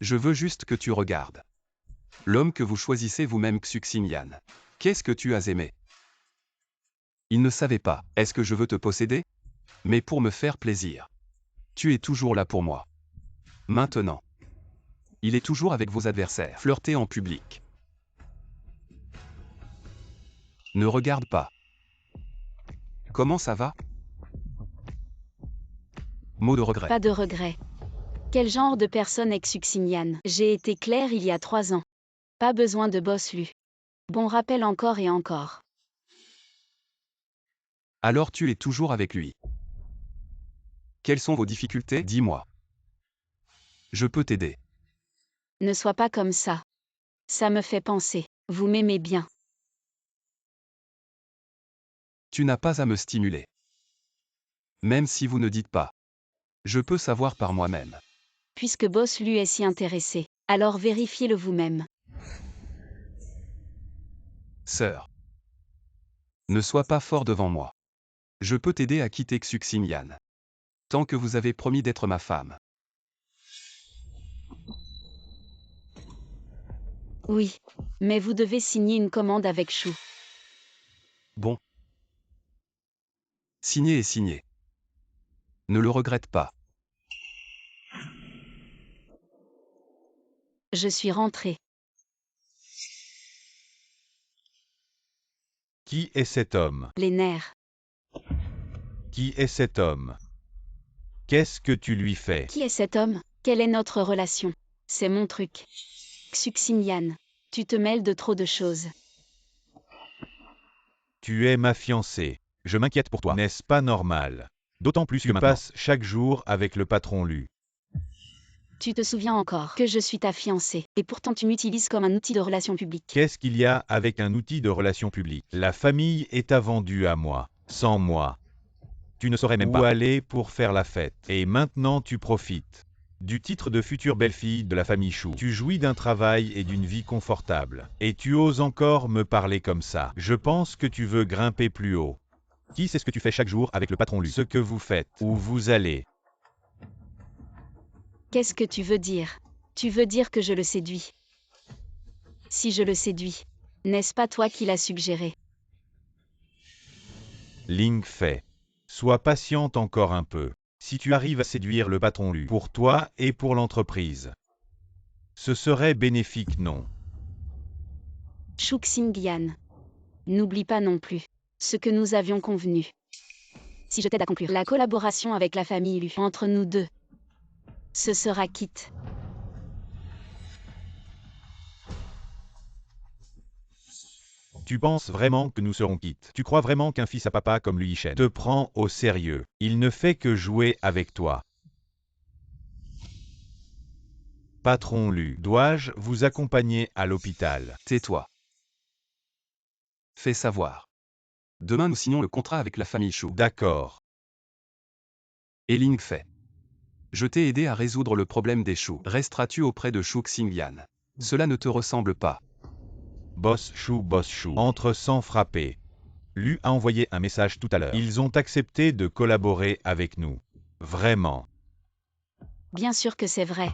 Je veux juste que tu regardes. L'homme que vous choisissez vous-même, Xuxinyan. Qu'est-ce que tu as aimé? Il ne savait pas. Est-ce que je veux te posséder? Mais pour me faire plaisir. Tu es toujours là pour moi. Maintenant. Il est toujours avec vos adversaires. Flirter en public. Ne regarde pas. Comment ça va? Mot de regret. Pas de regret. Quel genre de personne est Xuxinyan? J'ai été clair il y a 3 ans. Pas besoin de boss Lu. Bon rappel encore et encore. Alors tu es toujours avec lui. Quelles sont vos difficultés? Dis-moi. Je peux t'aider. Ne sois pas comme ça. Ça me fait penser. Vous m'aimez bien. Tu n'as pas à me stimuler. Même si vous ne dites pas. Je peux savoir par moi-même. Puisque boss Lu est si intéressé, alors vérifiez-le vous-même. Sœur. Ne sois pas fort devant moi. Je peux t'aider à quitter Xuxinyan. Tant que vous avez promis d'être ma femme. Oui. Mais vous devez signer une commande avec Shu. Bon. Signé est signé. Ne le regrette pas. Je suis rentré. Qui est cet homme? Les nerfs. Qui est cet homme? Qu'est-ce que tu lui fais? Qui est cet homme? Quelle est notre relation? C'est mon truc. Xuxinyan. Tu te mêles de trop de choses. Tu es ma fiancée. Je m'inquiète pour toi. N'est-ce pas normal? D'autant plus que tu passes chaque jour avec le patron Lu. Tu te souviens encore que je suis ta fiancée, et pourtant tu m'utilises comme un outil de relation publique. Qu'est-ce qu'il y a avec un outil de relation publique? La famille est vendue à moi. Sans moi, tu ne saurais même pas où aller pour faire la fête. Et maintenant tu profites du titre de future belle-fille de la famille Shu. Tu jouis d'un travail et d'une vie confortable. Et tu oses encore me parler comme ça. Je pense que tu veux grimper plus haut. Qui sait ce que tu fais chaque jour avec le patron Lu? Ce que vous faites, où vous allez. Qu'est-ce que tu veux dire? Tu veux dire que je le séduis? Si je le séduis, n'est-ce pas toi qui l'as suggéré? Ling Fei. Sois patiente encore un peu. Si tu arrives à séduire le patron Lu, pour toi et pour l'entreprise, ce serait bénéfique, non? Xuxinyan. N'oublie pas non plus ce que nous avions convenu. Si je t'aide à conclure la collaboration avec la famille Lu entre nous deux, ce sera quitte. Tu penses vraiment que nous serons quittes? Tu crois vraiment qu'un fils à papa comme Lu Yishen te prend au sérieux? Il ne fait que jouer avec toi. Patron Lu, dois-je vous accompagner à l'hôpital? Tais-toi. Fais savoir. Demain nous signons le contrat avec la famille Shu. D'accord. Et Ling Fei. Je t'ai aidé à résoudre le problème des Shu. Resteras-tu auprès de Xuxinyan? Cela ne te ressemble pas. Boss Shu. Entre sans frapper. Lu a envoyé un message tout à l'heure. Ils ont accepté de collaborer avec nous. Vraiment. Bien sûr que c'est vrai.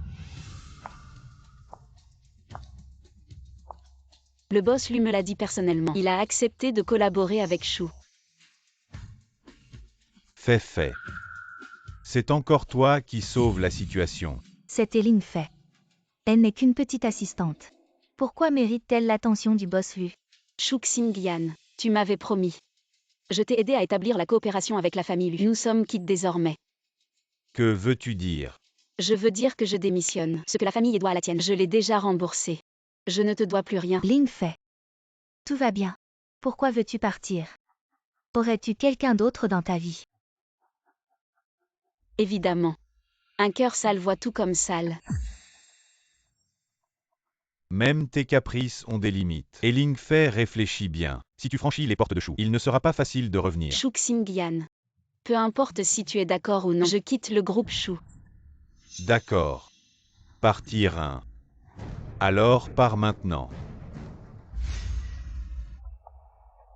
Le boss lui me l'a dit personnellement. Il a accepté de collaborer avec Shu. Fait. C'est encore toi qui sauves la situation. C'était Ling Fei. Elle n'est qu'une petite assistante. Pourquoi mérite-t-elle l'attention du boss Lu? Xuxinyan, tu m'avais promis. Je t'ai aidé à établir la coopération avec la famille Lu. Nous sommes quittes désormais. Que veux-tu dire? Je veux dire que je démissionne. Ce que la famille doit à la tienne, je l'ai déjà remboursé. Je ne te dois plus rien. Ling Fei. Tout va bien. Pourquoi veux-tu partir? Aurais-tu quelqu'un d'autre dans ta vie? Évidemment. Un cœur sale voit tout comme sale. Même tes caprices ont des limites. Et Ling Fei réfléchit bien. Si tu franchis les portes de Shu, il ne sera pas facile de revenir. Xuxinyan. Peu importe si tu es d'accord ou non, je quitte le groupe Shu. D'accord. Partir 1. Alors pars maintenant.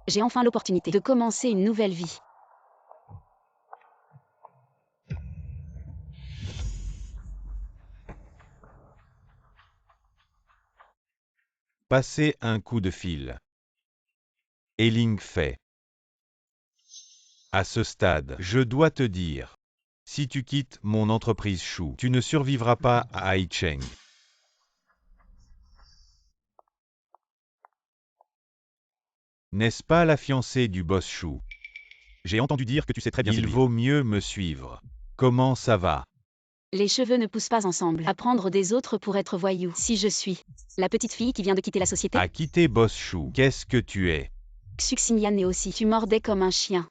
J'ai enfin l'opportunité de commencer une nouvelle vie. Passez un coup de fil. Eiling fait. À ce stade, je dois te dire. Si tu quittes mon entreprise Shu, tu ne survivras pas à Haicheng. N'est-ce pas la fiancée du boss Shu? J'ai entendu dire que tu sais très bien séduire. Il vaut mieux me suivre. Comment ça va? Les cheveux ne poussent pas ensemble. Apprendre des autres pour être voyou. Si je suis la petite fille qui vient de quitter la société. À quitter boss Shu, qu'est-ce que tu es? Xuxinyan est aussi. Tu mordais comme un chien.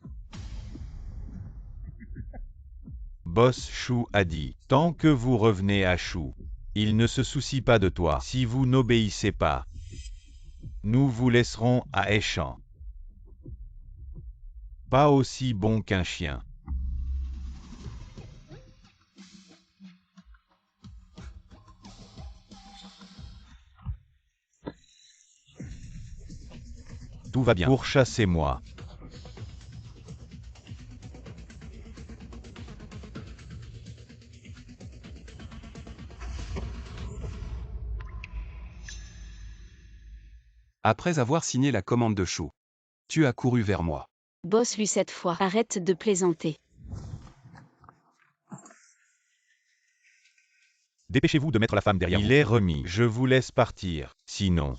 Boss Shu a dit, tant que vous revenez à Shu, il ne se soucie pas de toi. Si vous n'obéissez pas, nous vous laisserons à Eshan. Pas aussi bon qu'un chien. Tout va bien. Pourchassez-moi. Après avoir signé la commande de Shu, tu as couru vers moi. Boss lui cette fois. Arrête de plaisanter. Dépêchez-vous de mettre la femme derrière vous. Il est remis. Je vous laisse partir. Sinon...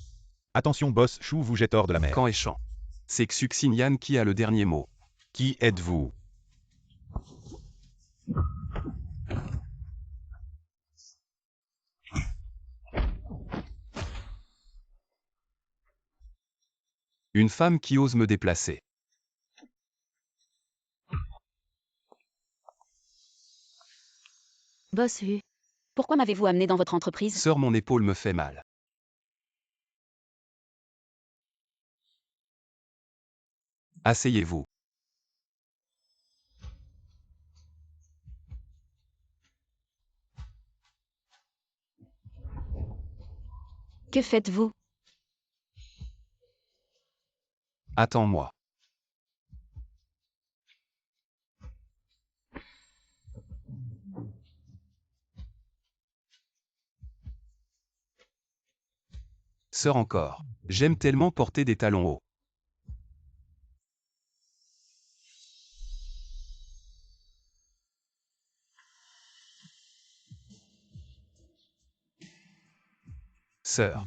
Attention boss, Shu vous jette hors de la mer. Quand Eshan? C'est Xuxinyan qui a le dernier mot. Qui êtes-vous? Une femme qui ose me déplacer. Boss Hu. Pourquoi m'avez-vous amené dans votre entreprise? Sœur, mon épaule me fait mal. Asseyez-vous. Que faites-vous? Attends-moi. Sœur encore. J'aime tellement porter des talons hauts. Sœur.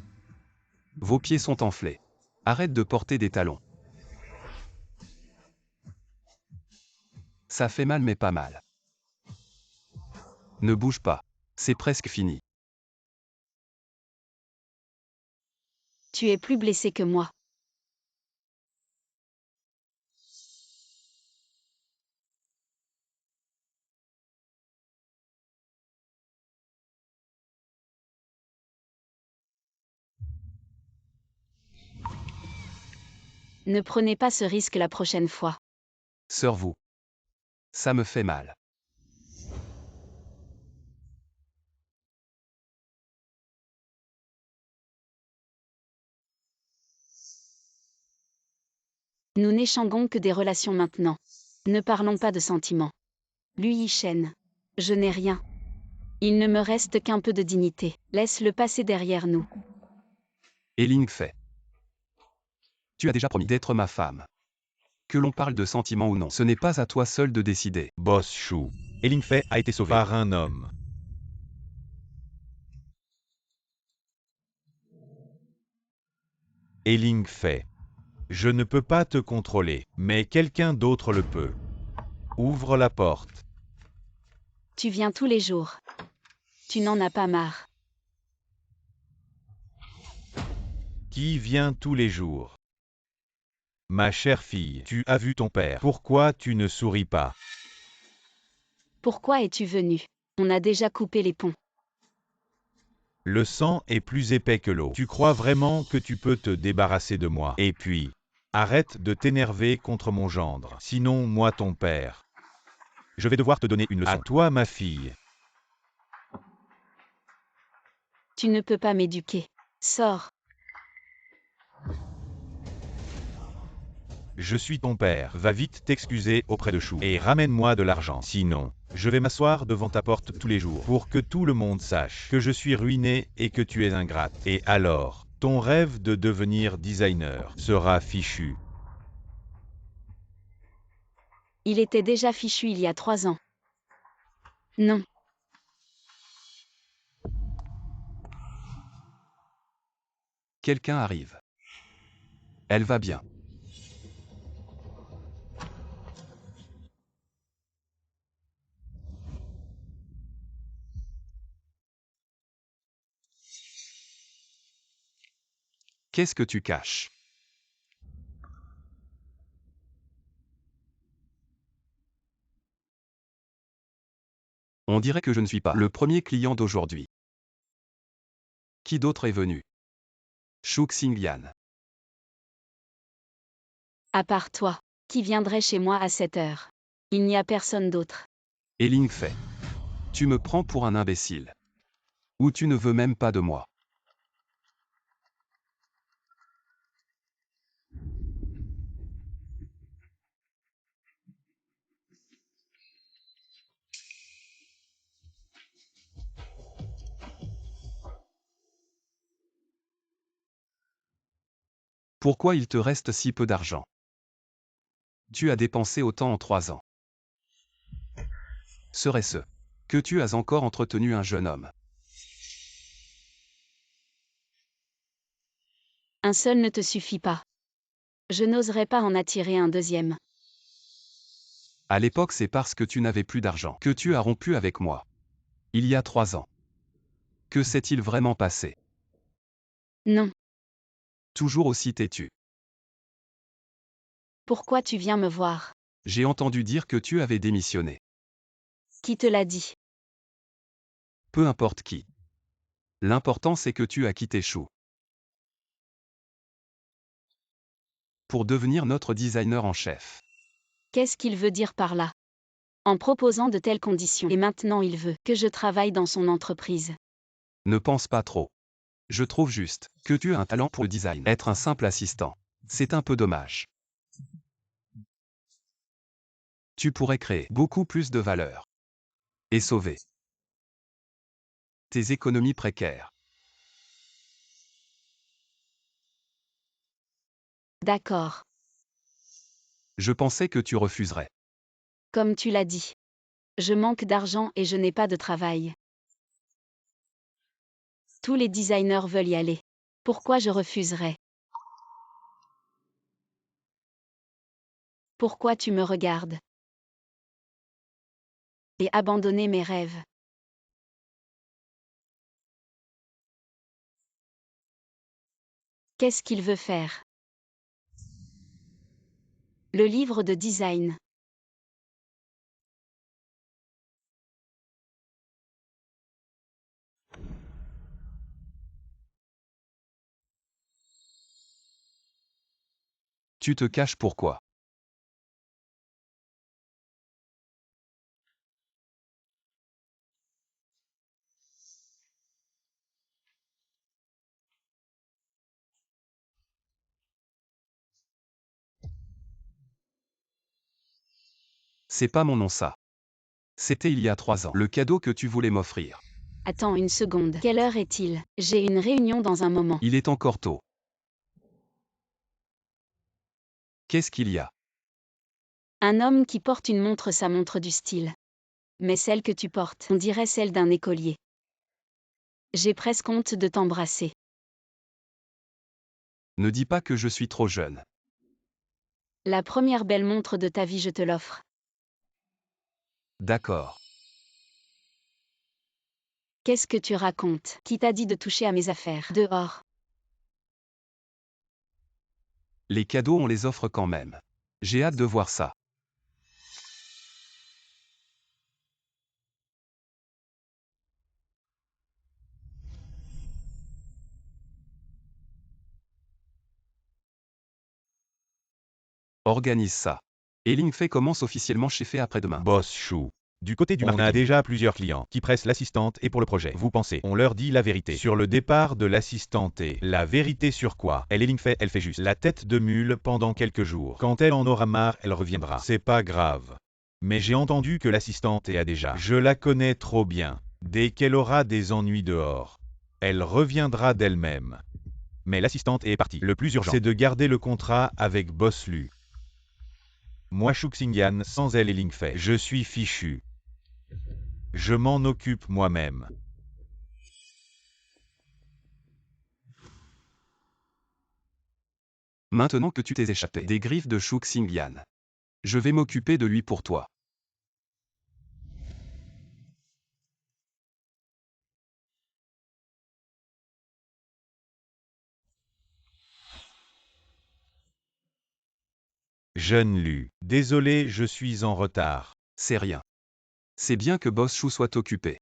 Vos pieds sont enflés. Arrête de porter des talons. Ça fait mal mais pas mal. Ne bouge pas. C'est presque fini. Tu es plus blessé que moi. Ne prenez pas ce risque la prochaine fois. Sœur, vous. Ça me fait mal. Nous n'échangeons que des relations maintenant. Ne parlons pas de sentiments. Lui Yishen. Je n'ai rien. Il ne me reste qu'un peu de dignité. Laisse-le passer derrière nous. Eiling fait. Tu as déjà promis d'être ma femme. Que l'on parle de sentiments ou non, ce n'est pas à toi seul de décider. Boss Shu. Eiling Fei a été sauvé par un homme. Eiling Fei. Je ne peux pas te contrôler, mais quelqu'un d'autre le peut. Ouvre la porte. Tu viens tous les jours. Tu n'en as pas marre. Qui vient tous les jours? Ma chère fille, tu as vu ton père. Pourquoi tu ne souris pas? Pourquoi es-tu venu? On a déjà coupé les ponts. Le sang est plus épais que l'eau. Tu crois vraiment que tu peux te débarrasser de moi? Et puis, arrête de t'énerver contre mon gendre. Sinon, moi ton père. Je vais devoir te donner une leçon. À toi, ma fille. Tu ne peux pas m'éduquer. Sors. Je suis ton père. Va vite t'excuser auprès de Shu et ramène-moi de l'argent. Sinon, je vais m'asseoir devant ta porte tous les jours pour que tout le monde sache que je suis ruiné et que tu es ingrate. Et alors, Ton rêve de devenir designer sera fichu. Il était déjà fichu il y a 3 ans. Non. Quelqu'un arrive. Elle va bien. Qu'est-ce que tu caches? On dirait que je ne suis pas le premier client d'aujourd'hui. Qui d'autre est venu? Shu Xingyan. À part toi, qui viendrait chez moi à 7 heures? Il n'y a personne d'autre. Et Ling Fei. Tu me prends pour un imbécile. Ou tu ne veux même pas de moi. Pourquoi il te reste si peu d'argent? Tu as dépensé autant en 3 ans. Serait-ce que tu as encore entretenu un jeune homme? Un seul ne te suffit pas. Je n'oserais pas en attirer un deuxième. À l'époque, c'est parce que tu n'avais plus d'argent que tu as rompu avec moi. Il y a 3 ans. Que s'est-il vraiment passé? Non. Toujours aussi têtu. Pourquoi tu viens me voir? J'ai entendu dire que tu avais démissionné. Qui te l'a dit? Peu importe qui. L'important c'est que tu as quitté Shu. Pour devenir notre designer en chef. Qu'est-ce qu'il veut dire par là? En proposant de telles conditions, et maintenant il veut que je travaille dans son entreprise. Ne pense pas trop. Je trouve juste que tu as un talent pour le design. Être un simple assistant, c'est un peu dommage. Tu pourrais créer beaucoup plus de valeur. Et sauver tes économies précaires. D'accord. Je pensais que tu refuserais. Comme tu l'as dit. Je manque d'argent et je n'ai pas de travail. Tous les designers veulent y aller. Pourquoi je refuserais? Pourquoi tu me regardes? Et abandonner mes rêves. Qu'est-ce qu'il veut faire? Le livre de design. Tu te caches pourquoi? C'est pas mon nom ça. C'était il y a 3 ans. Le cadeau que tu voulais m'offrir. Attends une seconde. Quelle heure est-il? J'ai une réunion dans un moment. Il est encore tôt. Qu'est-ce qu'il y a? Un homme qui porte une montre, sa montre du style. Mais celle que tu portes, on dirait celle d'un écolier. J'ai presque honte de t'embrasser. Ne dis pas que je suis trop jeune. La première belle montre de ta vie, je te l'offre. D'accord. Qu'est-ce que tu racontes? Qui t'a dit de toucher à mes affaires? Dehors. Les cadeaux on les offre quand même. J'ai hâte de voir ça. Organise ça. Et Ling Fei commence officiellement chez Fei après-demain. Boss Shu. Du côté du On marketing, on a a déjà plusieurs clients qui pressent l'assistante et pour le projet. Vous pensez, on leur dit la vérité sur le départ de l'assistante et la vérité sur quoi? Elle est Ling Fei, elle fait juste la tête de mule pendant quelques jours. Quand elle en aura marre, elle reviendra. C'est pas grave. Mais j'ai entendu que l'assistante a déjà. Je la connais trop bien. Dès qu'elle aura des ennuis dehors, elle reviendra d'elle-même. Mais l'assistante est partie. Le plus urgent, c'est de garder le contrat avec Boss Lu. Moi Shuxingyan, sans elle et Ling Fei, je suis fichu. Je m'en occupe moi-même. Maintenant que tu t'es échappé des griffes de Shu Xingyan, je vais m'occuper de lui pour toi. Jeune Lu, désolé, je suis en retard. C'est rien. C'est bien que Boss Shu soit occupé.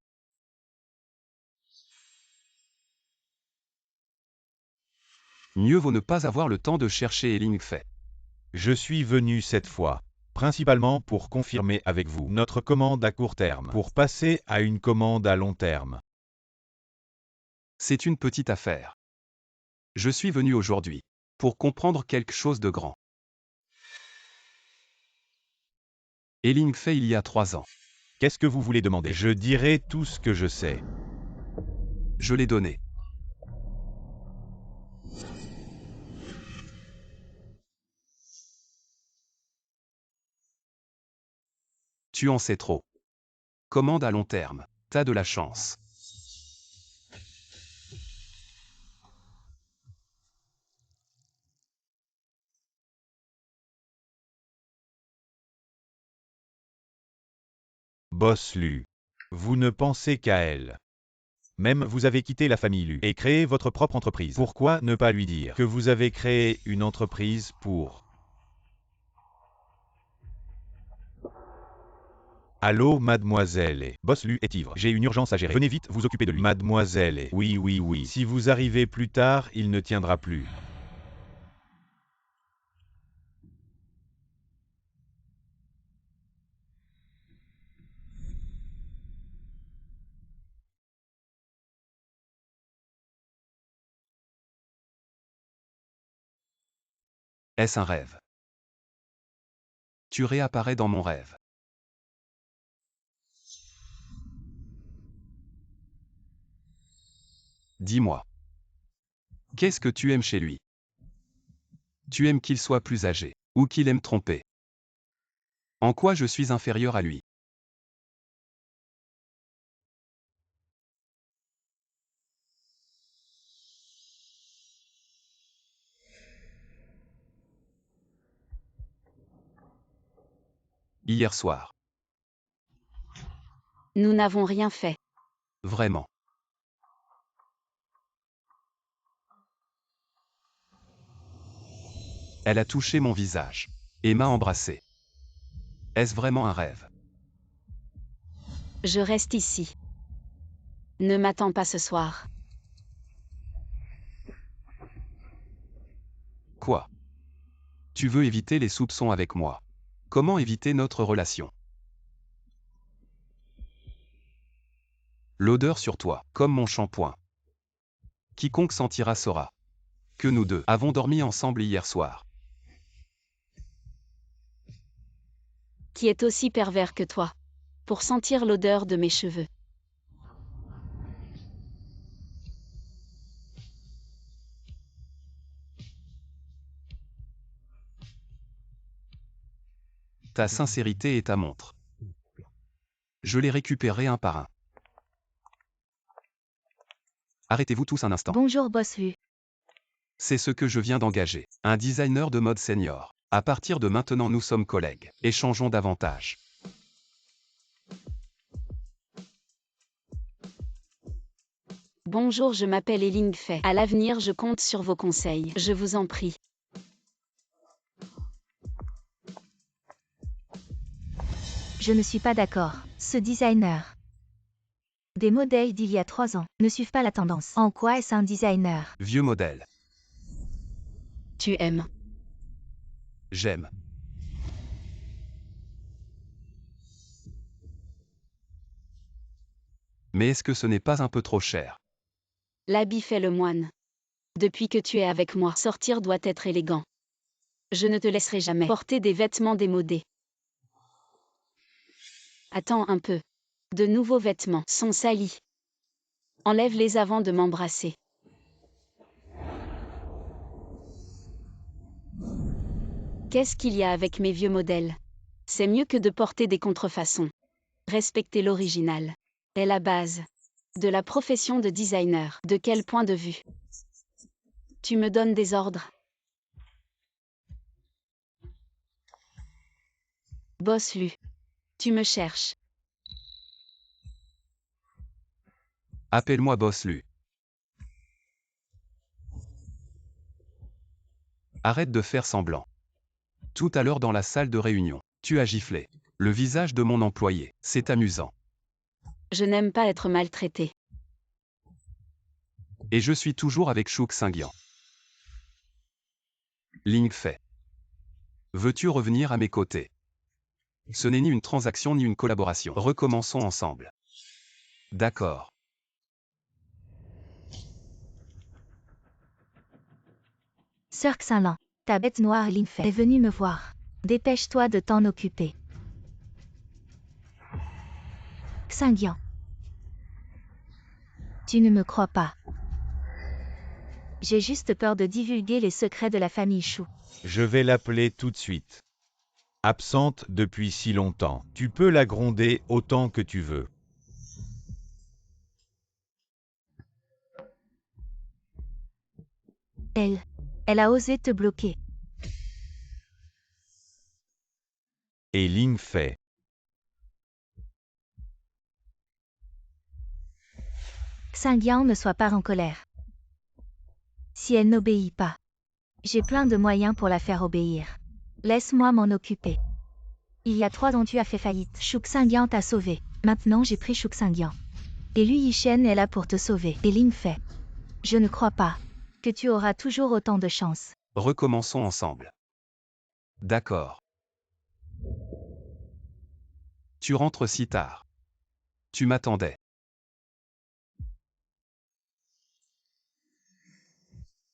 Mieux vaut ne pas avoir le temps de chercher Ling Fei. Je suis venu cette fois, principalement pour confirmer avec vous notre commande à court terme, pour passer à une commande à long terme. C'est une petite affaire. Je suis venu aujourd'hui pour comprendre quelque chose de grand. Ling Fei il y a 3 ans. Qu'est-ce que vous voulez demander? Je dirai tout ce que je sais. Je l'ai donné. Tu en sais trop. Commande à long terme. T'as de la chance. Boss Lu. Vous ne pensez qu'à elle. Même vous avez quitté la famille Lu et créé votre propre entreprise. Pourquoi ne pas lui dire que vous avez créé une entreprise pour... Allô, mademoiselle et... Boss Lu est ivre. J'ai une urgence à gérer. Venez vite vous occuper de lui. Mademoiselle et... Oui, oui, oui. Si vous arrivez plus tard, il ne tiendra plus. Est-ce un rêve? Tu réapparais dans mon rêve. Dis-moi. Qu'est-ce que tu aimes chez lui? Tu aimes qu'il soit plus âgé, ou qu'il aime tromper? En quoi je suis inférieur à lui? Hier soir. Nous n'avons rien fait. Vraiment. Elle a touché mon visage. Et m'a embrassé. Est-ce vraiment un rêve? Je reste ici. Ne m'attends pas ce soir. Quoi? Tu veux éviter les soupçons avec moi? Comment éviter notre relation? L'odeur sur toi, comme mon shampoing. Quiconque sentira saura que nous deux avons dormi ensemble hier soir. Qui est aussi pervers que toi. Pour sentir l'odeur de mes cheveux. Ta sincérité est ta montre. Je l'ai récupéré un par un. Arrêtez-vous tous un instant. Bonjour Boss Lu. C'est ce que je viens d'engager. Un designer de mode senior. À partir de maintenant nous sommes collègues. Échangeons davantage. Bonjour, je m'appelle Ling Fei. À l'avenir, je compte sur vos conseils. Je vous en prie. Je ne suis pas d'accord. Ce designer. Des modèles d'il y a 3 ans ne suivent pas la tendance. En quoi est-ce un designer? Vieux modèle. Tu aimes. J'aime. Mais est-ce que ce n'est pas un peu trop cher? L'habit fait le moine. Depuis que tu es avec moi, sortir doit être élégant. Je ne te laisserai jamais porter des vêtements démodés. Attends un peu. De nouveaux vêtements sont salis. Enlève-les avant de m'embrasser. Qu'est-ce qu'il y a avec mes vieux modèles? C'est mieux que de porter des contrefaçons. Respecter l'original est la base de la profession de designer. De quel point de vue? Tu me donnes des ordres? Boss Lu. Tu me cherches. Appelle-moi Boss Lu. Arrête de faire semblant. Tout à l'heure dans la salle de réunion, tu as giflé le visage de mon employé. C'est amusant. Je n'aime pas être maltraité. Et je suis toujours avec Shuk Singyan. Ling Fei. Veux-tu revenir à mes côtés? Ce n'est ni une transaction ni une collaboration. Recommençons ensemble. D'accord. Sœur Xinlan, ta bête noire Ling Fei est venue me voir. Dépêche-toi de t'en occuper. Xingyan. Tu ne me crois pas. J'ai juste peur de divulguer les secrets de la famille Shu. Je vais l'appeler tout de suite. Absente depuis si longtemps. Tu peux la gronder autant que tu veux. Elle a osé te bloquer. Et Ling Fei. Xingyan, ne sois pas en colère. Si elle n'obéit pas, j'ai plein de moyens pour la faire obéir. Laisse-moi m'en occuper. Il y a 3 ans tu as fait faillite. Shuk Xingyan t'a sauvé. Maintenant j'ai pris Shuk Xingyan. Et Lu Yishen est là pour te sauver. Et Ling Fei. Je ne crois pas que tu auras toujours autant de chance. Recommençons ensemble. D'accord. Tu rentres si tard. Tu m'attendais.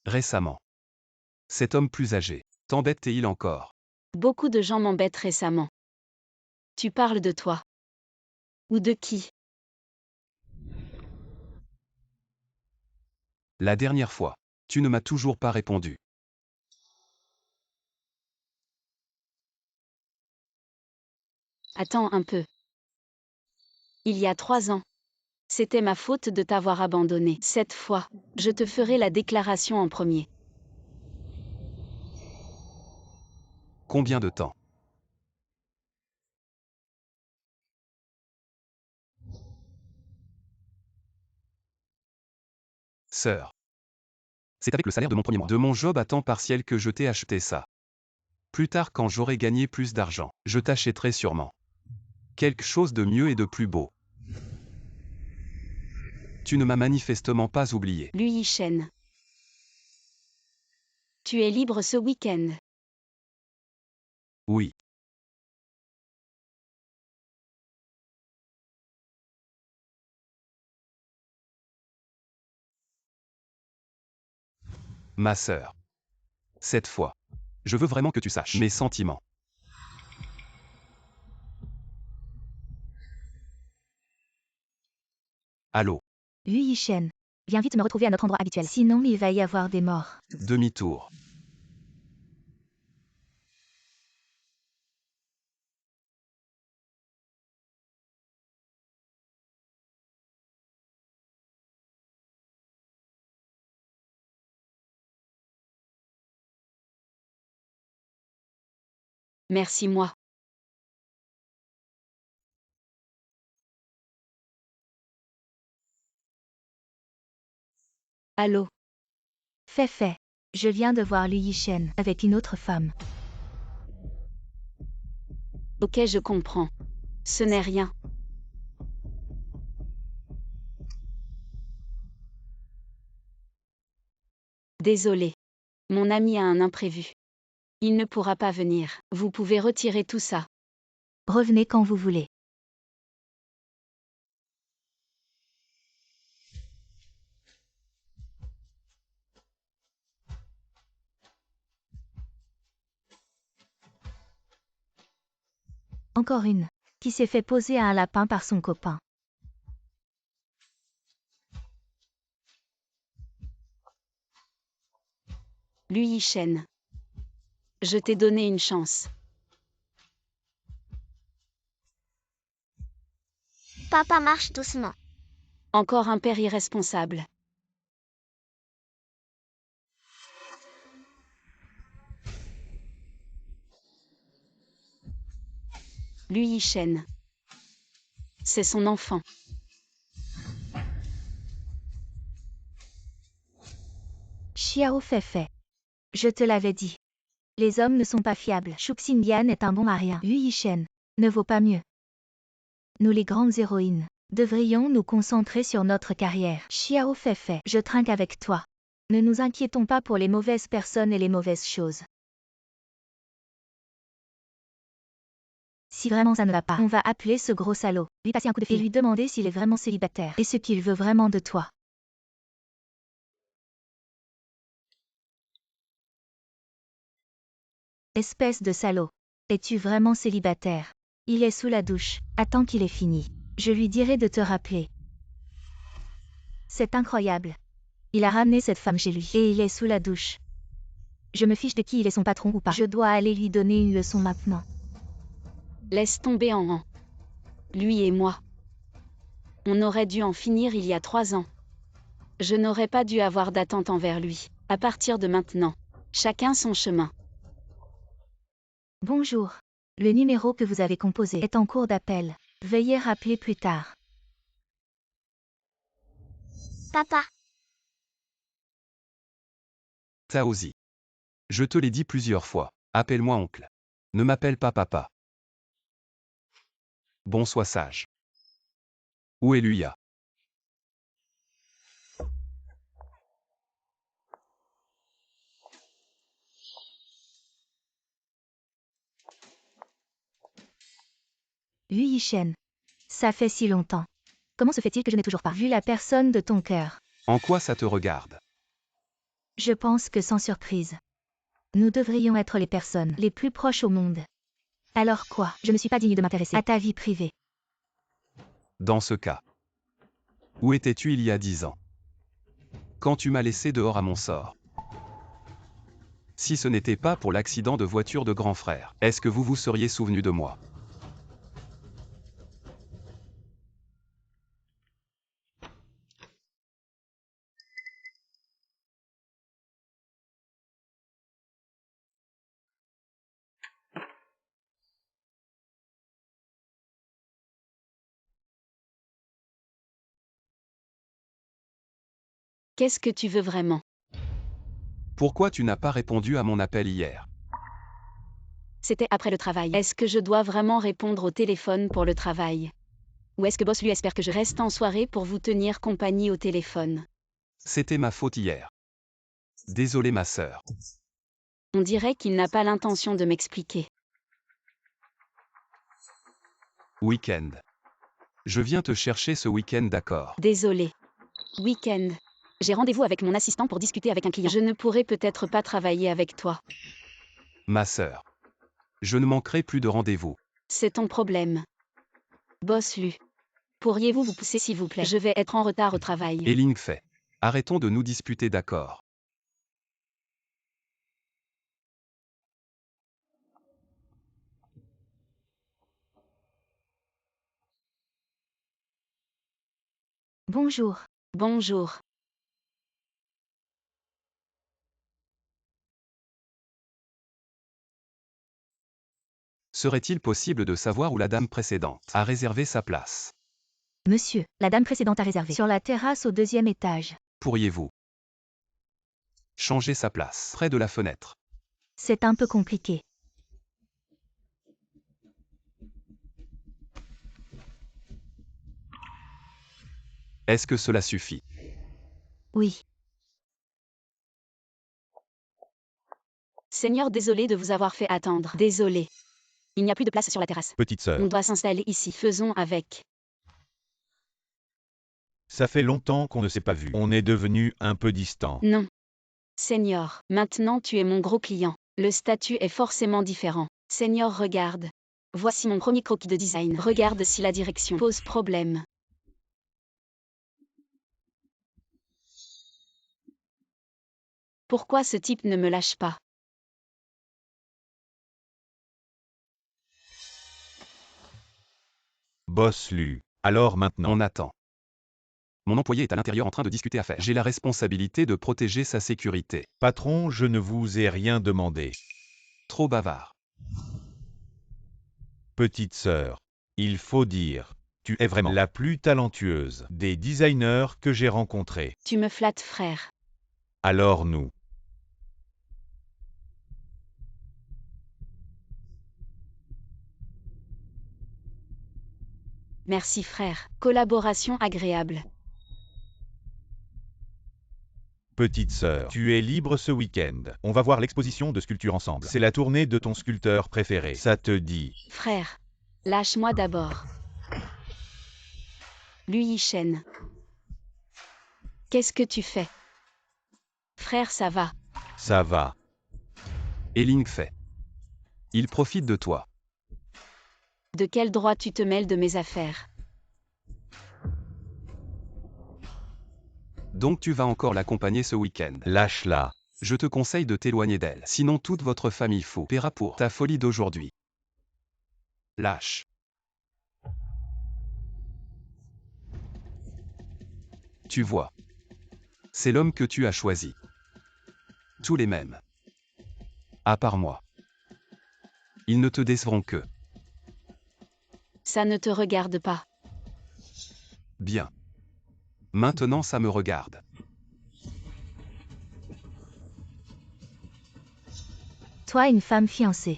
Récemment. Cet homme plus âgé. T'embête-t-il encore? Beaucoup de gens m'embêtent récemment. Tu parles de toi. Ou de qui? La dernière fois. Tu ne m'as toujours pas répondu. Attends un peu. Il y a 3 ans. C'était ma faute de t'avoir abandonné. Cette fois, je te ferai la déclaration en premier. Combien de temps? Sœur. C'est avec le salaire de mon premier mois. De mon job à temps partiel que je t'ai acheté ça. Plus tard quand j'aurai gagné plus d'argent, je t'achèterai sûrement quelque chose de mieux et de plus beau. Tu ne m'as manifestement pas oublié. Lu Yishen. Tu es libre ce week-end. Oui. Ma sœur. Cette fois. Je veux vraiment que tu saches mes sentiments. Allô. Lu Yishen. Viens vite me retrouver à notre endroit habituel. Sinon il va y avoir des morts. Demi-tour. Merci moi. Allô. Fei. Je viens de voir Lu Yishen avec une autre femme. Ok, je comprends. Ce n'est rien. Désolé. Mon ami a un imprévu. Il ne pourra pas venir. Vous pouvez retirer tout ça. Revenez quand vous voulez. Encore une, qui s'est fait poser à un lapin par son copain. Lu Yishen. Je t'ai donné une chance. Papa marche doucement. Encore un père irresponsable. Lui Yichen. C'est son enfant. Xiao Feifei. Je te l'avais dit. Les hommes ne sont pas fiables. Shu Xingyan est un bon à rien. Yu Yishen ne vaut pas mieux. Nous les grandes héroïnes, devrions nous concentrer sur notre carrière. Xiao Feifei, je trinque avec toi. Ne nous inquiétons pas pour les mauvaises personnes et les mauvaises choses. Si vraiment ça ne va pas, on va appeler ce gros salaud, lui passer un coup de fil et lui demander s'il est vraiment célibataire et ce qu'il veut vraiment de toi. Espèce de salaud. Es-tu vraiment célibataire? Il est sous la douche. Attends qu'il ait fini. Je lui dirai de te rappeler. C'est incroyable. Il a ramené cette femme chez lui et il est sous la douche. Je me fiche de qui il est son patron ou pas. Je dois aller lui donner une leçon maintenant. Laisse tomber en rang. Lui et moi. On aurait dû en finir il y a 3 ans. Je n'aurais pas dû avoir d'attente envers lui. À partir de maintenant, chacun son chemin. Bonjour. Le numéro que vous avez composé est en cours d'appel. Veuillez rappeler plus tard. Papa, Taozi. Je te l'ai dit plusieurs fois. Appelle-moi oncle. Ne m'appelle pas papa. Bon, sois sage. Où est Luya? Yu Yishen. Ça fait si longtemps. Comment se fait-il que je n'ai toujours pas vu la personne de ton cœur? En quoi ça te regarde? Je pense que sans surprise. Nous devrions être les personnes les plus proches au monde. Alors quoi? Je ne suis pas digne de m'intéresser à ta vie privée. Dans ce cas. Où étais-tu il y a 10 ans? Quand tu m'as laissé dehors à mon sort? Si ce n'était pas pour l'accident de voiture de grand frère, est-ce que vous vous seriez souvenu de moi? Qu'est-ce que tu veux vraiment? Pourquoi tu n'as pas répondu à mon appel hier? C'était après le travail. Est-ce que je dois vraiment répondre au téléphone pour le travail? Ou est-ce que boss lui espère que je reste en soirée pour vous tenir compagnie au téléphone? C'était ma faute hier. Désolé ma sœur. On dirait qu'il n'a pas l'intention de m'expliquer. Week-end. Je viens te chercher ce week-end, d'accord? Désolé. Week-end. J'ai rendez-vous avec mon assistant pour discuter avec un client. Je ne pourrai peut-être pas travailler avec toi. Ma sœur. Je ne manquerai plus de rendez-vous. C'est ton problème. Boss Lu. Pourriez-vous vous pousser s'il vous plaît? Je vais être en retard au travail. Et Ling Fei. Arrêtons de nous disputer, d'accord? Bonjour. Bonjour. Serait-il possible de savoir où la dame précédente a réservé sa place? Monsieur, la dame précédente a réservé sur la terrasse au 2e étage. Pourriez-vous changer sa place près de la fenêtre? C'est un peu compliqué. Est-ce que cela suffit? Oui. Seigneur, désolé de vous avoir fait attendre. Désolé. Il n'y a plus de place sur la terrasse. Petite sœur, On doit s'installer ici. Faisons avec. ça fait longtemps qu'on ne s'est pas vu. On est devenus un peu distants. Non. Seigneur, maintenant tu es mon gros client. Le statut est forcément différent. Seigneur, regarde. Voici mon premier croquis de design. Regarde si la direction pose problème. Pourquoi ce type ne me lâche pas? Boss Lu. Alors maintenant. On attend. Mon employé est à l'intérieur en train de discuter affaires. J'ai la responsabilité de protéger sa sécurité. Patron, je ne vous ai rien demandé. Trop bavard. Petite sœur. Il faut dire. Tu es vraiment la plus talentueuse des designers que j'ai rencontrés. Tu me flattes, frère. Alors nous. Merci, frère. Collaboration agréable. Petite sœur, tu es libre ce week-end. On va voir l'exposition de sculpture ensemble. C'est la tournée de ton sculpteur préféré. Ça te dit? Frère, lâche-moi d'abord. Lui Yishen. Qu'est-ce que tu fais? Frère, ça va. Ça va. Et Ling fait. Il profite de toi. De quel droit tu te mêles de mes affaires? Donc tu vas encore l'accompagner ce week-end. Lâche-la. Je te conseille de t'éloigner d'elle. Sinon toute votre famille fou paiera pour ta folie d'aujourd'hui. Lâche. Tu vois. C'est l'homme que tu as choisi. Tous les mêmes. À part moi. Ils ne te décevront que. Ça ne te regarde pas. Bien. Maintenant ça me regarde. Toi, une femme fiancée.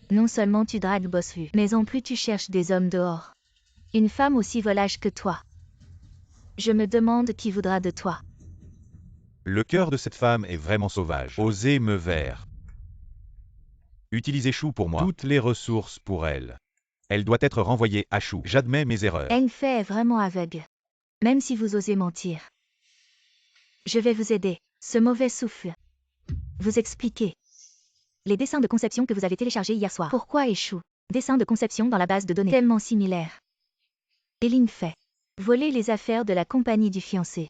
Non seulement tu dragues Boss Lu, mais en plus tu cherches des hommes dehors. Une femme aussi volage que toi. Je me demande qui voudra de toi. Le cœur de cette femme est vraiment sauvage. Osez me vers. Utilisez Chou pour moi. Toutes les ressources pour elle. Elle doit être renvoyée à Chou. J'admets mes erreurs. Eng Fei est vraiment aveugle. Même si vous osez mentir. Je vais vous aider. Ce mauvais souffle. Vous expliquer. Les dessins de conception que vous avez téléchargés hier soir. Pourquoi échoue? Dessins de conception dans la base de données. Tellement similaires. Et Ling Fei. Voler les affaires de la compagnie du fiancé.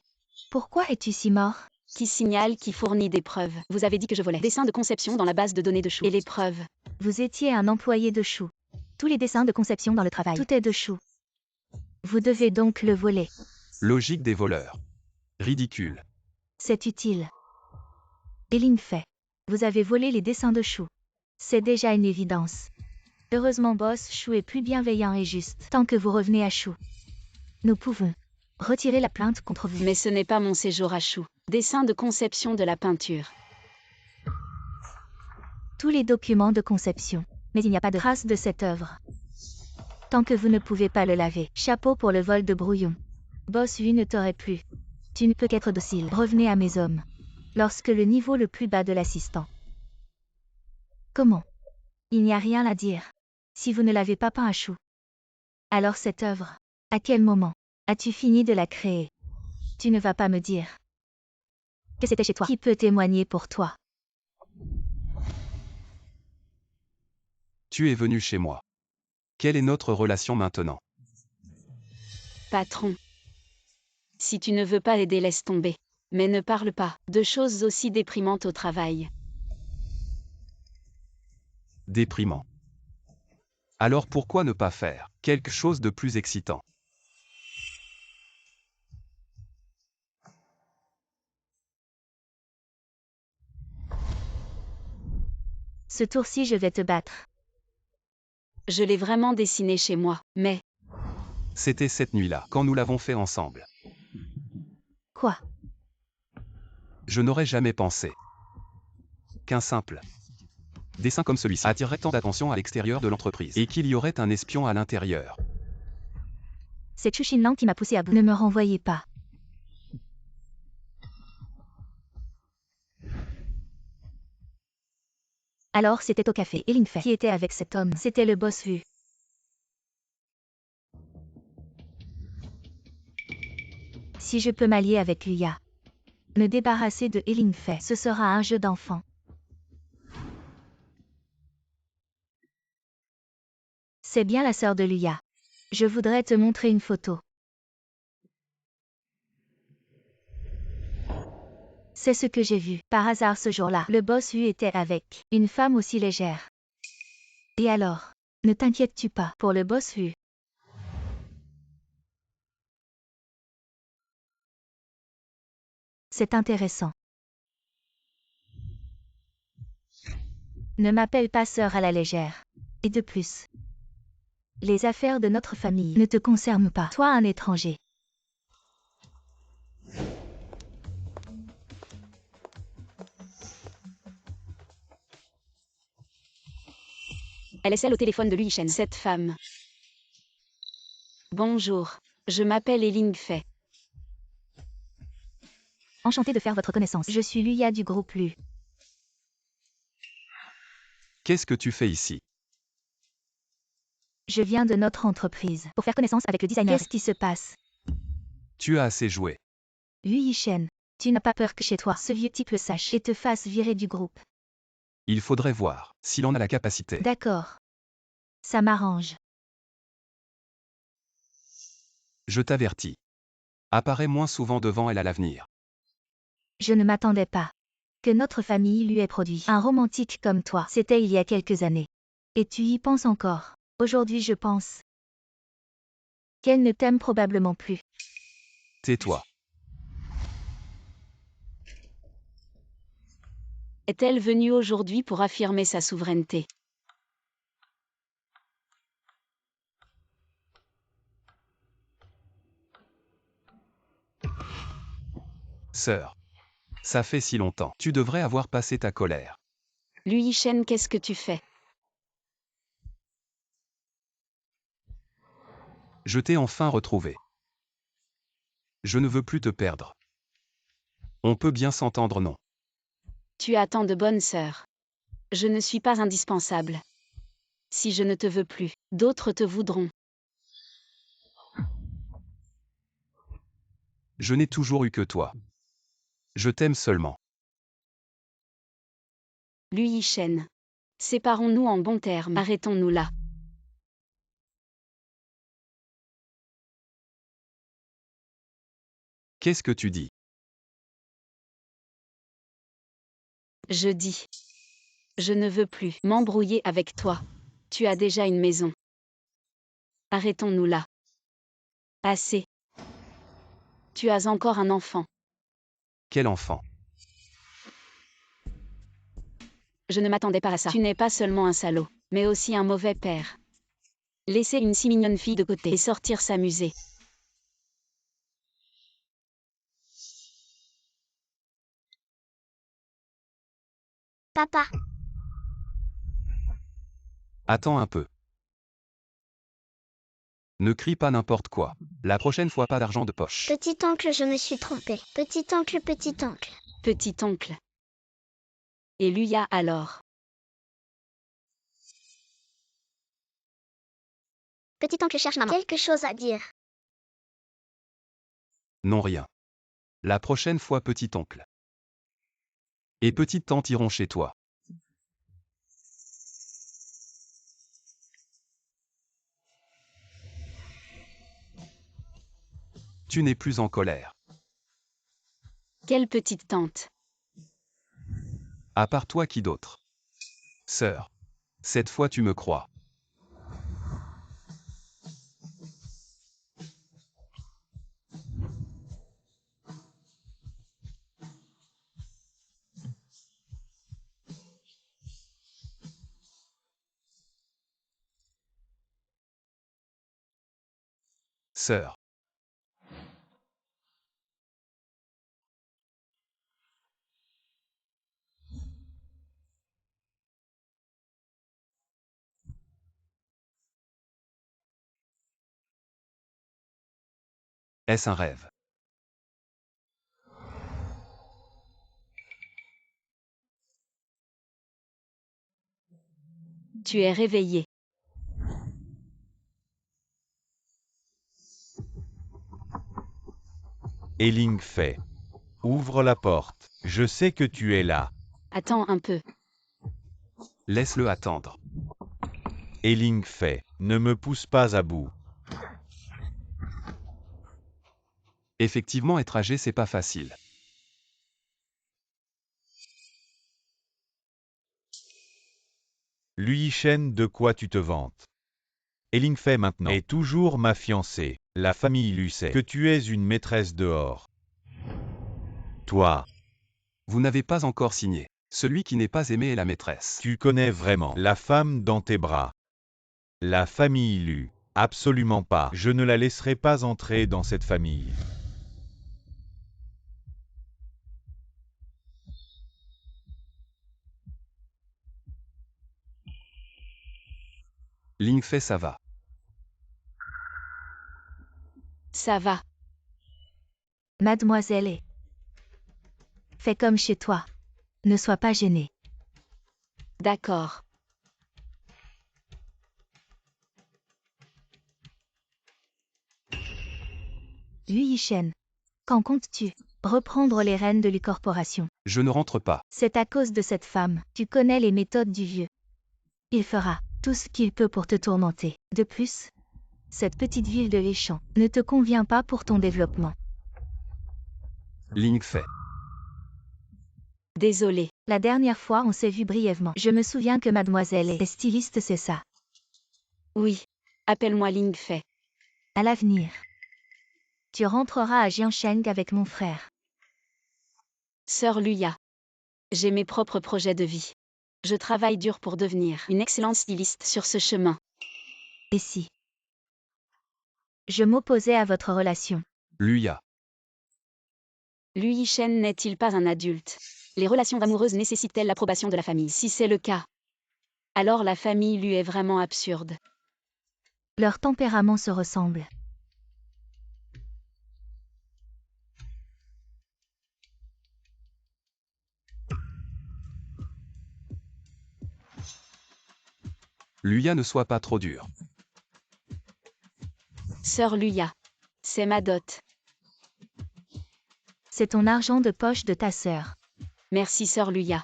Pourquoi es-tu si mort? Qui signale, qui fournit des preuves. Vous avez dit que je volais. Dessin de conception dans la base de données de Chou. Et les preuves? Vous étiez un employé de Chou. Tous les dessins de conception dans le travail. Tout est de Chou. Vous devez donc le voler. Logique des voleurs. Ridicule. C'est utile. Et Ling Fei. Vous avez volé les dessins de Chou. C'est déjà une évidence. Heureusement Boss Chou est plus bienveillant et juste. Tant que vous revenez à Chou. Nous pouvons retirer la plainte contre vous. Mais ce n'est pas mon séjour à Chou. Dessin de conception de la peinture. Tous les documents de conception. Mais il n'y a pas de trace de cette œuvre. Tant que vous ne pouvez pas le laver. Chapeau pour le vol de brouillon. Boss Lu ne t'aurait plus. Tu ne peux qu'être docile. Revenez à mes hommes. Lorsque le niveau le plus bas de l'assistant. Comment? Il n'y a rien à dire. Si vous ne l'avez pas peint à Chou. Alors cette œuvre. À quel moment as-tu fini de la créer? Tu ne vas pas me dire que c'était chez toi. Qui peut témoigner pour toi? Tu es venu chez moi. Quelle est notre relation maintenant? Patron. Si tu ne veux pas aider, laisse tomber. Mais ne parle pas de choses aussi déprimantes au travail. Déprimant. Alors pourquoi ne pas faire quelque chose de plus excitant? Ce tour-ci, je vais te battre. Je l'ai vraiment dessiné chez moi, mais... C'était cette nuit-là, quand nous l'avons fait ensemble. Quoi? Je n'aurais jamais pensé qu'un simple dessin comme celui-ci attirerait tant d'attention à l'extérieur de l'entreprise et qu'il y aurait un espion à l'intérieur. C'est Chu Xinlang qui m'a poussé à bout. Ne me renvoyez pas. Alors c'était au café. Et Ling Fei qui était avec cet homme. C'était le Boss Lu. Si je peux m'allier avec Luya. Me débarrasser de Ling Fei, ce sera un jeu d'enfant. C'est bien la sœur de Luya. Je voudrais te montrer une photo. C'est ce que j'ai vu. Par hasard ce jour-là, le Boss Lu était avec une femme aussi légère. Et alors, ne t'inquiètes-tu pas pour le Boss Lu? C'est intéressant. Ne m'appelle pas sœur à la légère. Et de plus, les affaires de notre famille ne te concernent pas. Toi, un étranger. Elle est celle au téléphone de Lui Shen. Cette femme. Bonjour, je m'appelle Eling Fei. Enchantée de faire votre connaissance. Je suis Luya du groupe Lu. Qu'est-ce que tu fais ici? Je viens de notre entreprise pour faire connaissance avec le designer. Qu'est-ce qui se passe? Tu as assez joué. Lu Yishen, tu n'as pas peur que chez toi, ce vieux type le sache et te fasse virer du groupe. Il faudrait voir s'il en a la capacité. D'accord. Ça m'arrange. Je t'avertis. Apparais moins souvent devant elle à l'avenir. Je ne m'attendais pas que notre famille lui ait produit un romantique comme toi. C'était il y a quelques années. Et tu y penses encore. Aujourd'hui, je pense qu'elle ne t'aime probablement plus. Tais-toi. Est-elle venue aujourd'hui pour affirmer sa souveraineté? Sœur. Ça fait si longtemps. Tu devrais avoir passé ta colère. Lui Shen, qu'est-ce que tu fais? Je t'ai enfin retrouvé. Je ne veux plus te perdre. On peut bien s'entendre, non? Tu as tant de bonnes sœurs. Je ne suis pas indispensable. Si je ne te veux plus, d'autres te voudront. Je n'ai toujours eu que toi. Je t'aime seulement. Lui Shen. Séparons-nous en bons termes. Arrêtons-nous là. Qu'est-ce que tu dis? Je dis. Je ne veux plus m'embrouiller avec toi. Tu as déjà une maison. Arrêtons-nous là. Assez. Tu as encore un enfant. Quel enfant? Je ne m'attendais pas à ça. Tu n'es pas seulement un salaud, mais aussi un mauvais père. Laisser une si mignonne fille de côté et sortir s'amuser. Papa, Attends un peu. Ne crie pas n'importe quoi. La prochaine fois, pas d'argent de poche. petit oncle, je me suis trompée. Petit oncle, petit oncle. Petit oncle. Et Luya alors. Petit oncle cherche maman. Quelque chose à dire. Non, rien. La prochaine fois, petit oncle. Et petite tante iront chez toi. Tu n'es plus en colère. Quelle petite tante. À part toi, qui d'autre? Sœur. Cette fois, tu me crois. Sœur. Est-ce un rêve? Tu es réveillé. Eling Fei. Ouvre la porte. Je sais que tu es là. Attends un peu. Laisse-le attendre. Eling Fei. Ne me pousse pas à bout. Effectivement, être âgé, c'est pas facile. Lui Shen, de quoi tu te vantes? Eling Fei maintenant est toujours ma fiancée. La famille lui sait que tu es une maîtresse dehors. Toi, Vous n'avez pas encore signé. Celui qui n'est pas aimé est la maîtresse. tu connais vraiment la femme dans tes bras. La famille Lu. Absolument pas. Je ne la laisserai pas entrer dans cette famille. Ling fait ça va. Ça va. Mademoiselle est. Fais comme chez toi. Ne sois pas gênée. D'accord. Lui Yishen. Quand comptes-tu reprendre les rênes de l'U-Corporation? Je ne rentre pas. C'est à cause de cette femme. Tu connais les méthodes du vieux. Il fera tout ce qu'il peut pour te tourmenter. De plus, cette petite ville de Léchamp ne te convient pas pour ton développement. Ling fait. Désolé. La dernière fois, on s'est vu brièvement. Je me souviens que mademoiselle est styliste, c'est ça. Oui. Appelle-moi Ling Fei. À l'avenir. Tu rentreras à Jiansheng avec mon frère. Sœur Luya. J'ai mes propres projets de vie. Je travaille dur pour devenir une excellente styliste sur ce chemin. Et si je m'opposais à votre relation? Luya. Lui Yishen n'est-il pas un adulte? Les relations amoureuses nécessitent-elles l'approbation de la famille? Si c'est le cas, alors la famille lui est vraiment absurde. Leurs tempéraments se ressemblent. Luya, ne sois pas trop dur. Sœur Luya. C'est ma dot. C'est ton argent de poche de ta sœur. Merci sœur Luya.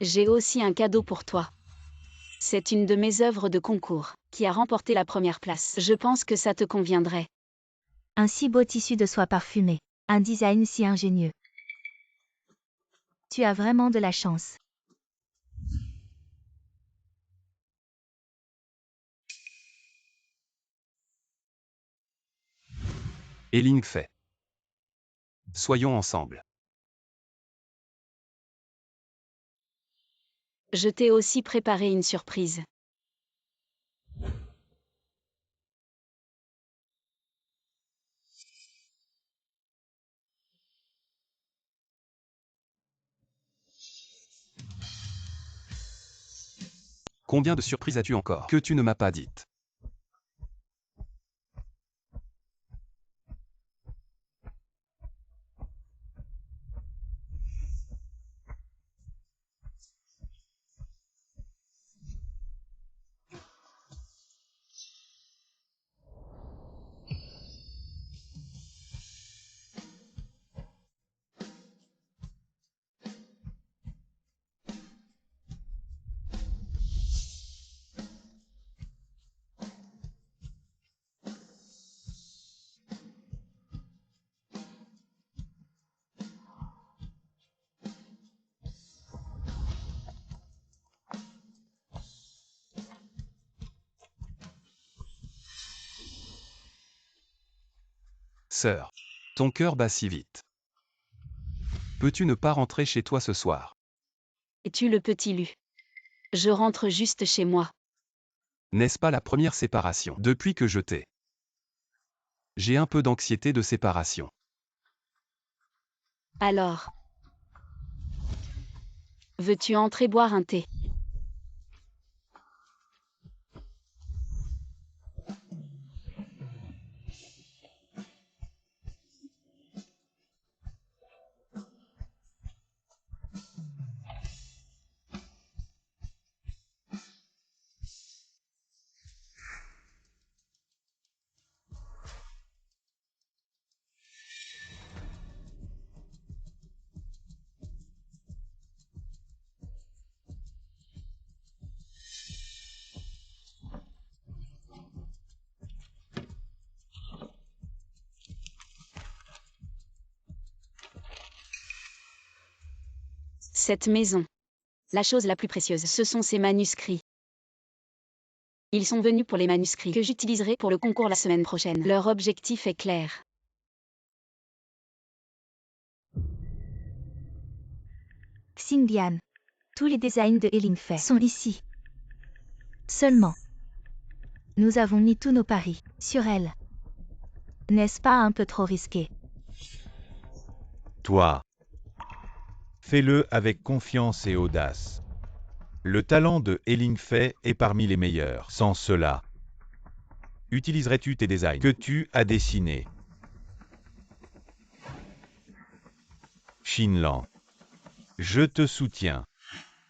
J'ai aussi un cadeau pour toi. C'est une de mes œuvres de concours, qui a remporté la première place. Je pense que ça te conviendrait. Un si beau tissu de soie parfumée. Un design si ingénieux. Tu as vraiment de la chance. Et Ling fait. Soyons ensemble. Je t'ai aussi préparé une surprise. Combien de surprises as-tu encore que tu ne m'as pas dites? Sœur. Ton cœur bat si vite. Peux-tu ne pas rentrer chez toi ce soir? Es-tu le petit Lu? Je rentre juste chez moi. N'est-ce pas la première séparation depuis que je t'ai? J'ai un peu d'anxiété de séparation. Alors. Veux-tu entrer boire un thé? Cette maison. La chose la plus précieuse, ce sont ces manuscrits. Ils sont venus pour les manuscrits que j'utiliserai pour le concours la semaine prochaine. Leur objectif est clair. Xingdian. Tous les designs de Elingfei sont ici. Seulement. Nous avons mis tous nos paris sur elle. N'est-ce pas un peu trop risqué? Toi. Fais-le avec confiance et audace. Le talent de Elingfei est parmi les meilleurs. Sans cela, utiliserais-tu tes designs que tu as dessinés? Xinlan. Je te soutiens.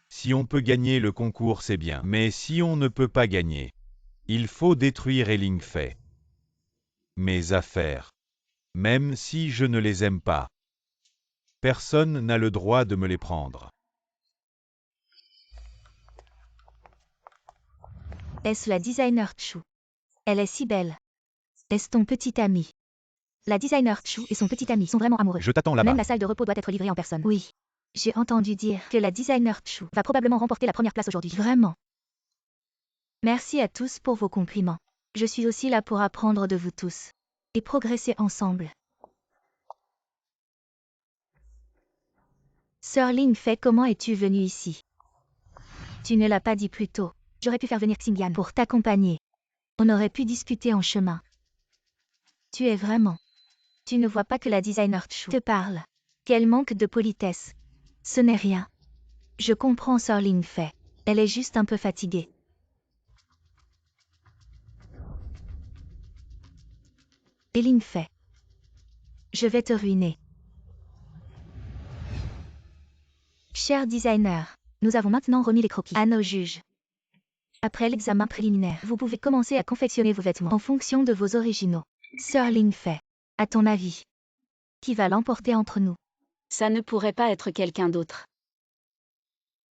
Si on peut gagner le concours, c'est bien. Mais si on ne peut pas gagner, il faut détruire Elingfei. Mes affaires. Même si je ne les aime pas. Personne n'a le droit de me les prendre. Est-ce la designer Chu? Elle est si belle. Est-ce ton petit ami? La designer Chu et son petit ami sont vraiment amoureux. Je t'attends là-bas. Même la salle de repos doit être livrée en personne. Oui. J'ai entendu dire que la designer Chu va probablement remporter la première place aujourd'hui. Vraiment. Merci à tous pour vos compliments. Je suis aussi là pour apprendre de vous tous. Et progresser ensemble. Sir Lingfei, comment es-tu venu ici? Tu ne l'as pas dit plus tôt. J'aurais pu faire venir Xingdian pour t'accompagner. On aurait pu discuter en chemin. Tu es vraiment. Tu ne vois pas que la designer Chu te parle. Quel manque de politesse. Ce n'est rien. Je comprends Sir Lingfei. Elle est juste un peu fatiguée. Et Lingfei. Je vais te ruiner. Cher designer, nous avons maintenant remis les croquis à nos juges. Après l'examen préliminaire, vous pouvez commencer à confectionner vos vêtements en fonction de vos originaux. Sir Lingfei, à ton avis, qui va l'emporter entre nous? Ça ne pourrait pas être quelqu'un d'autre.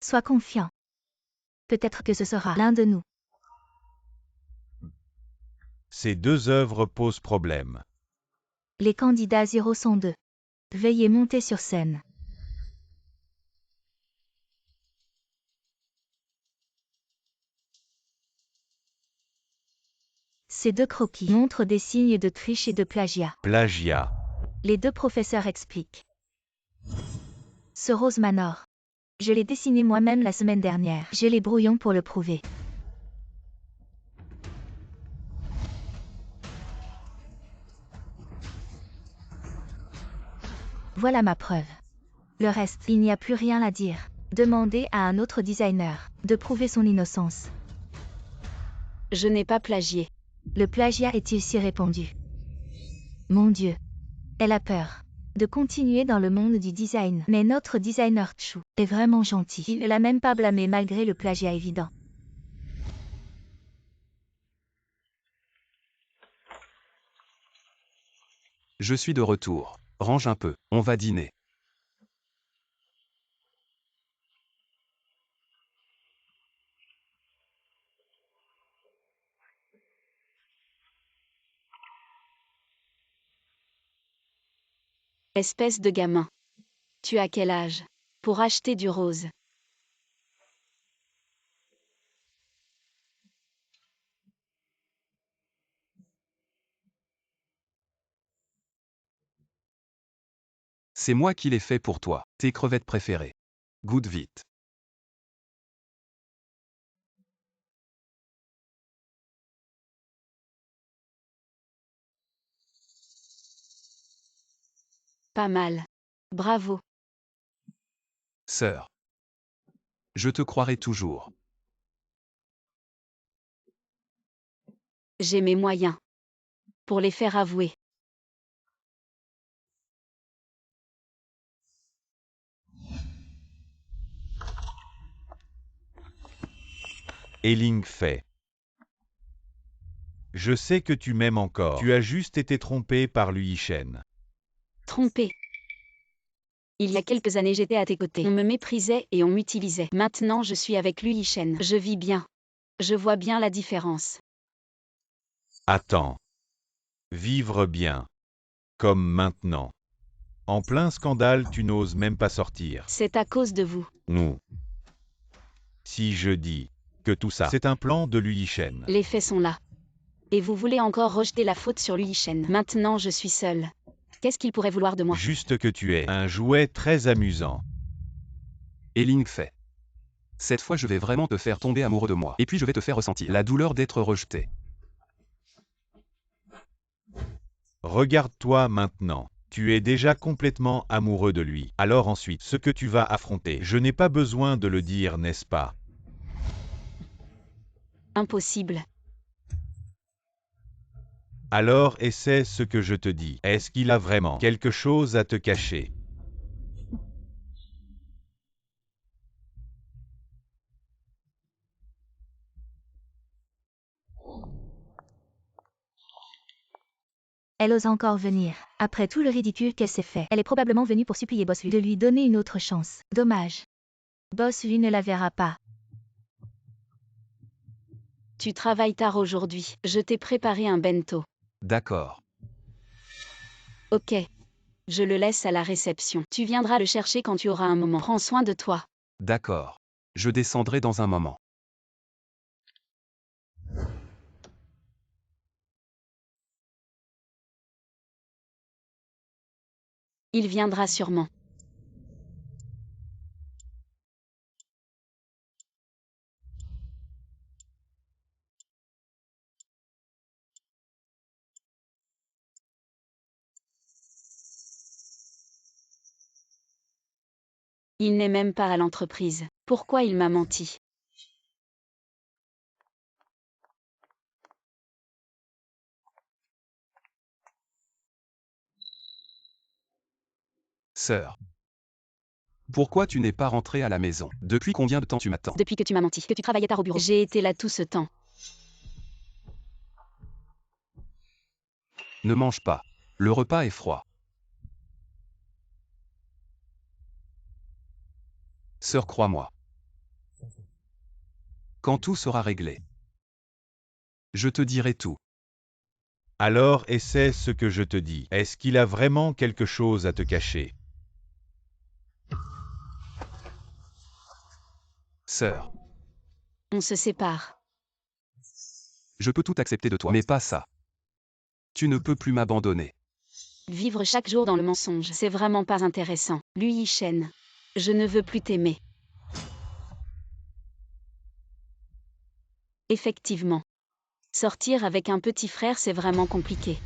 Sois confiant. Peut-être que ce sera l'un de nous. Ces deux œuvres posent problème. Les candidats 0 sont 2. Veuillez monter sur scène. Ces deux croquis montrent des signes de triche et de plagiat. Plagiat. Les deux professeurs expliquent. Ce Rose Manor. Je l'ai dessiné moi-même la semaine dernière. J'ai les brouillons pour le prouver. Voilà ma preuve. Le reste, il n'y a plus rien à dire. Demandez à un autre designer de prouver son innocence. Je n'ai pas plagié. Le plagiat est-il si répandu? Mon Dieu. Elle a peur de continuer dans le monde du design. Mais notre designer Chu est vraiment gentil. Il ne l'a même pas blâmé malgré le plagiat évident. Je suis de retour. Range un peu, on va dîner. Espèce de gamin. Tu as quel âge? Pour acheter du rose. C'est moi qui l'ai fait pour toi. Tes crevettes préférées. Goûte vite. Pas mal. Bravo. Sœur. Je te croirai toujours. J'ai mes moyens. Pour les faire avouer. Elingfei. Je sais que tu m'aimes encore. Tu as juste été trompé par Lui Shen. Trompé. Il y a quelques années j'étais à tes côtés. On me méprisait et on m'utilisait. Maintenant je suis avec Lui Shen. Je vis bien. Je vois bien la différence. Attends. Vivre bien. Comme maintenant. En plein scandale, tu n'oses même pas sortir. C'est à cause de vous. Nous. Si je dis que tout ça, c'est un plan de Lui Shen. Les faits sont là. Et vous voulez encore rejeter la faute sur Lui Shen. Maintenant je suis seule. Qu'est-ce qu'il pourrait vouloir de moi? Juste que tu es un jouet très amusant. Et Ling fait. Cette fois je vais vraiment te faire tomber amoureux de moi. Et puis je vais te faire ressentir la douleur d'être rejeté. Regarde-toi maintenant. Tu es déjà complètement amoureux de lui. Alors ensuite, ce que tu vas affronter, je n'ai pas besoin de le dire, n'est-ce pas? Impossible. Alors essaie ce que je te dis. Est-ce qu'il a vraiment quelque chose à te cacher? Elle ose encore venir. Après tout le ridicule qu'elle s'est fait, elle est probablement venue pour supplier Boss Lu de lui donner une autre chance. Dommage. Boss Lu ne la verra pas. Tu travailles tard aujourd'hui. Je t'ai préparé un bento. D'accord. Ok. Je le laisse à la réception. Tu viendras le chercher quand tu auras un moment. Prends soin de toi. D'accord. Je descendrai dans un moment. Il viendra sûrement. Il n'est même pas à l'entreprise. Pourquoi il m'a menti? Sœur. Pourquoi tu n'es pas rentrée à la maison? Depuis combien de temps tu m'attends? Depuis que tu m'as menti, que tu travaillais tard au bureau. J'ai été là tout ce temps. Ne mange pas. Le repas est froid. Sœur, crois-moi. Quand tout sera réglé, je te dirai tout. Alors essaie ce que je te dis. Est-ce qu'il a vraiment quelque chose à te cacher? Sœur, On se sépare. je peux tout accepter de toi, mais pas ça. Tu ne peux plus m'abandonner. Vivre chaque jour dans le mensonge, c'est vraiment pas intéressant. Lui Yishen. Je ne veux plus t'aimer. Effectivement. Sortir avec un petit frère, c'est vraiment compliqué.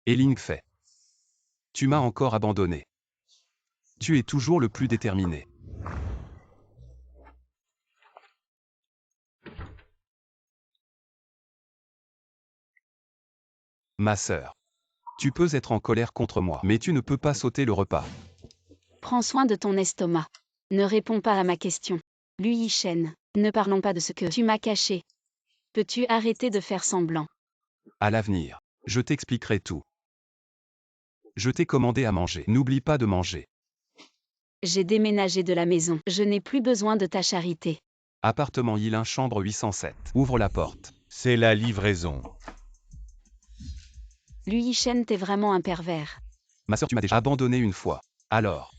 Et Ling fait. Tu m'as encore abandonné. Tu es toujours le plus déterminé. Ma sœur. Tu peux être en colère contre moi, mais tu ne peux pas sauter le repas. Prends soin de ton estomac. Ne réponds pas à ma question. Lui Yishen. Ne parlons pas de ce que tu m'as caché. Peux-tu arrêter de faire semblant? À l'avenir, je t'expliquerai tout. Je t'ai commandé à manger. N'oublie pas de manger. J'ai déménagé de la maison. Je n'ai plus besoin de ta charité. Appartement Yilin, chambre 807. Ouvre la porte. C'est la livraison. Lui Yishen, t'es vraiment un pervers. Ma sœur, tu m'as déjà abandonné une fois. Alors,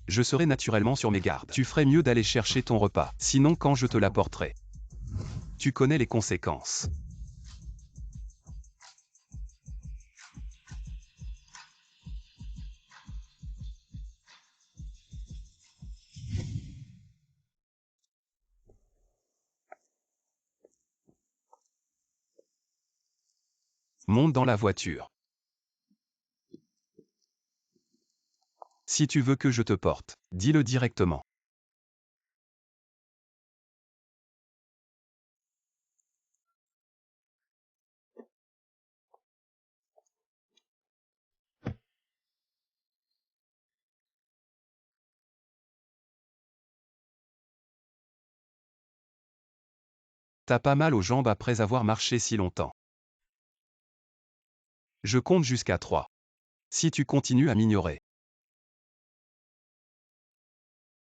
je serai naturellement sur mes gardes. Tu ferais mieux d'aller chercher ton repas, sinon quand je te l'apporterai, tu connais les conséquences. Monte dans la voiture. Si tu veux que je te porte, dis-le directement. T'as pas mal aux jambes après avoir marché si longtemps. Je compte jusqu'à 3. Si tu continues à m'ignorer,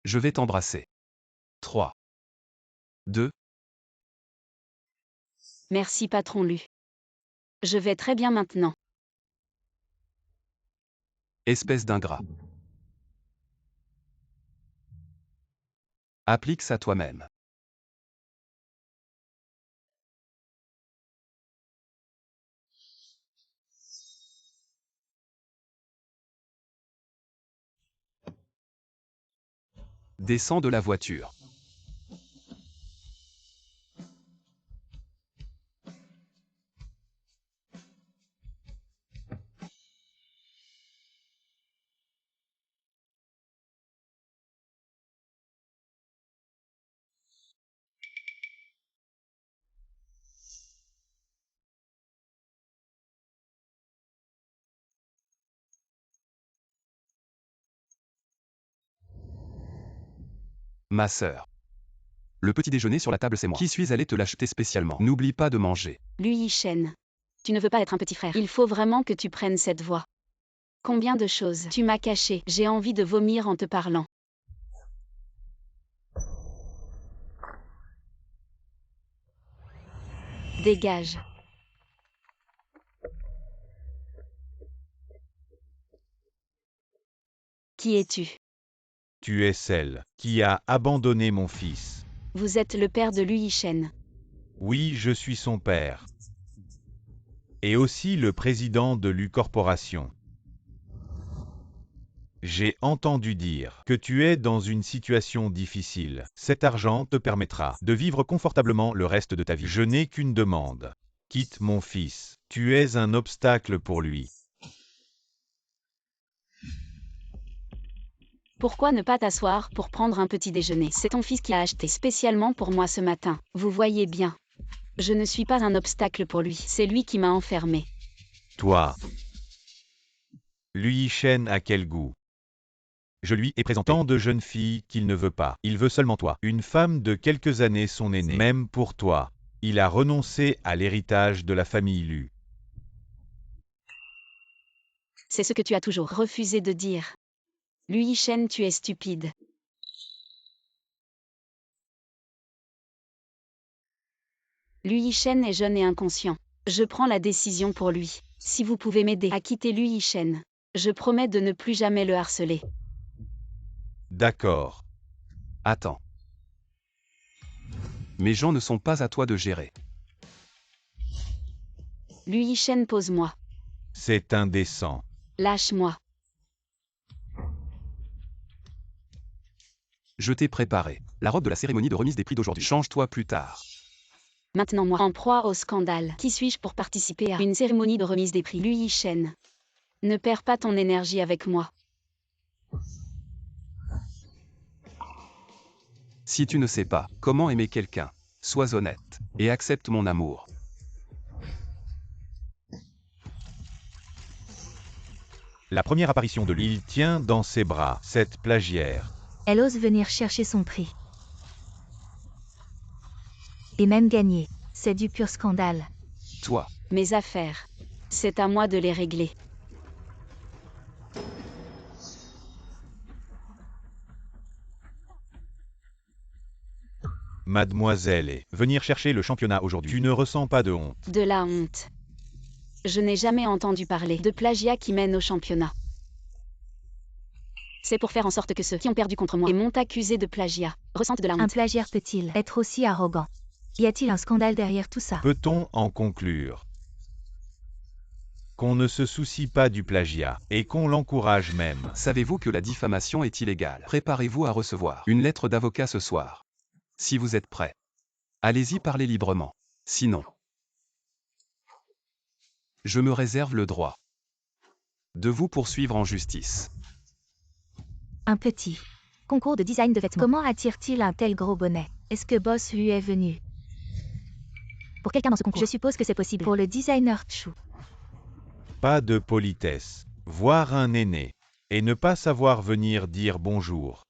je vais t'embrasser. 3, 2, Merci patron Lu. Je vais très bien maintenant. Espèce d'ingrat. Applique ça toi-même. Descends de la voiture. Ma sœur. Le petit déjeuner sur la table, c'est moi qui suis allé te l'acheter spécialement. N'oublie pas de manger. Lui Yi-Shen. Tu ne veux pas être un petit frère. Il faut vraiment que tu prennes cette voie. Combien de choses tu m'as caché. J'ai envie de vomir en te parlant. Dégage. Qui es-tu? Tu es celle qui a abandonné mon fils. Vous êtes le père de Lui Yi-Shen. Oui, je suis son père. Et aussi le président de l'U Corporation. J'ai entendu dire que tu es dans une situation difficile. Cet argent te permettra de vivre confortablement le reste de ta vie. Je n'ai qu'une demande. Quitte mon fils. Tu es un obstacle pour lui. Pourquoi ne pas t'asseoir pour prendre un petit déjeuner? C'est ton fils qui a acheté spécialement pour moi ce matin. Vous voyez bien. Je ne suis pas un obstacle pour lui. C'est lui qui m'a enfermé. Toi. Lui Yi-Shen a quel goût? Je lui ai présenté tant de jeunes filles qu'il ne veut pas. Il veut seulement toi. Une femme de quelques années son aînée. Même pour toi. Il a renoncé à l'héritage de la famille Lu. C'est ce que tu as toujours refusé de dire. Lui Yi-Shen, tu es stupide. Lui Yi-Shen est jeune et inconscient. Je prends la décision pour lui. Si vous pouvez m'aider à quitter Lui Yi-Shen, je promets de ne plus jamais le harceler. D'accord. Attends. Mes gens ne sont pas à toi de gérer. Lui Yi-Shen, pose-moi. C'est indécent. Lâche-moi. Je t'ai préparé la robe de la cérémonie de remise des prix d'aujourd'hui. Change-toi plus tard. Maintenant moi, en proie au scandale. Qui suis-je pour participer à une cérémonie de remise des prix? Lui Yi-Shen. Ne perds pas ton énergie avec moi. Si tu ne sais pas comment aimer quelqu'un, sois honnête et accepte mon amour. La première apparition de lui, il tient dans ses bras cette plagiaire. Elle ose venir chercher son prix. Et même gagner. C'est du pur scandale. Toi, Mes affaires. C'est à moi de les régler. Mademoiselle est venir chercher le championnat aujourd'hui. Tu ne ressens pas de honte. De la honte. Je n'ai jamais entendu parler de plagiat qui mène au championnat. C'est pour faire en sorte que ceux qui ont perdu contre moi et m'ont accusé de plagiat ressentent de la Un honte. plagiaire peut-il être aussi arrogant? Y a-t-il un scandale derrière tout ça? Peut-on en conclure qu'on ne se soucie pas du plagiat et qu'on l'encourage même? savez-vous que la diffamation est illégale? Préparez-vous à recevoir une lettre d'avocat ce soir. Si vous êtes prêts, allez-y, parlez librement. Sinon, je me réserve le droit de vous poursuivre en justice. Un petit concours de design de vêtements. Comment attire-t-il un tel gros bonnet? Est-ce que Boss lui est venu? Pour quelqu'un dans ce concours, je suppose que c'est possible. Pour le designer Chou. Pas de politesse. Voir un aîné et ne pas savoir venir dire bonjour.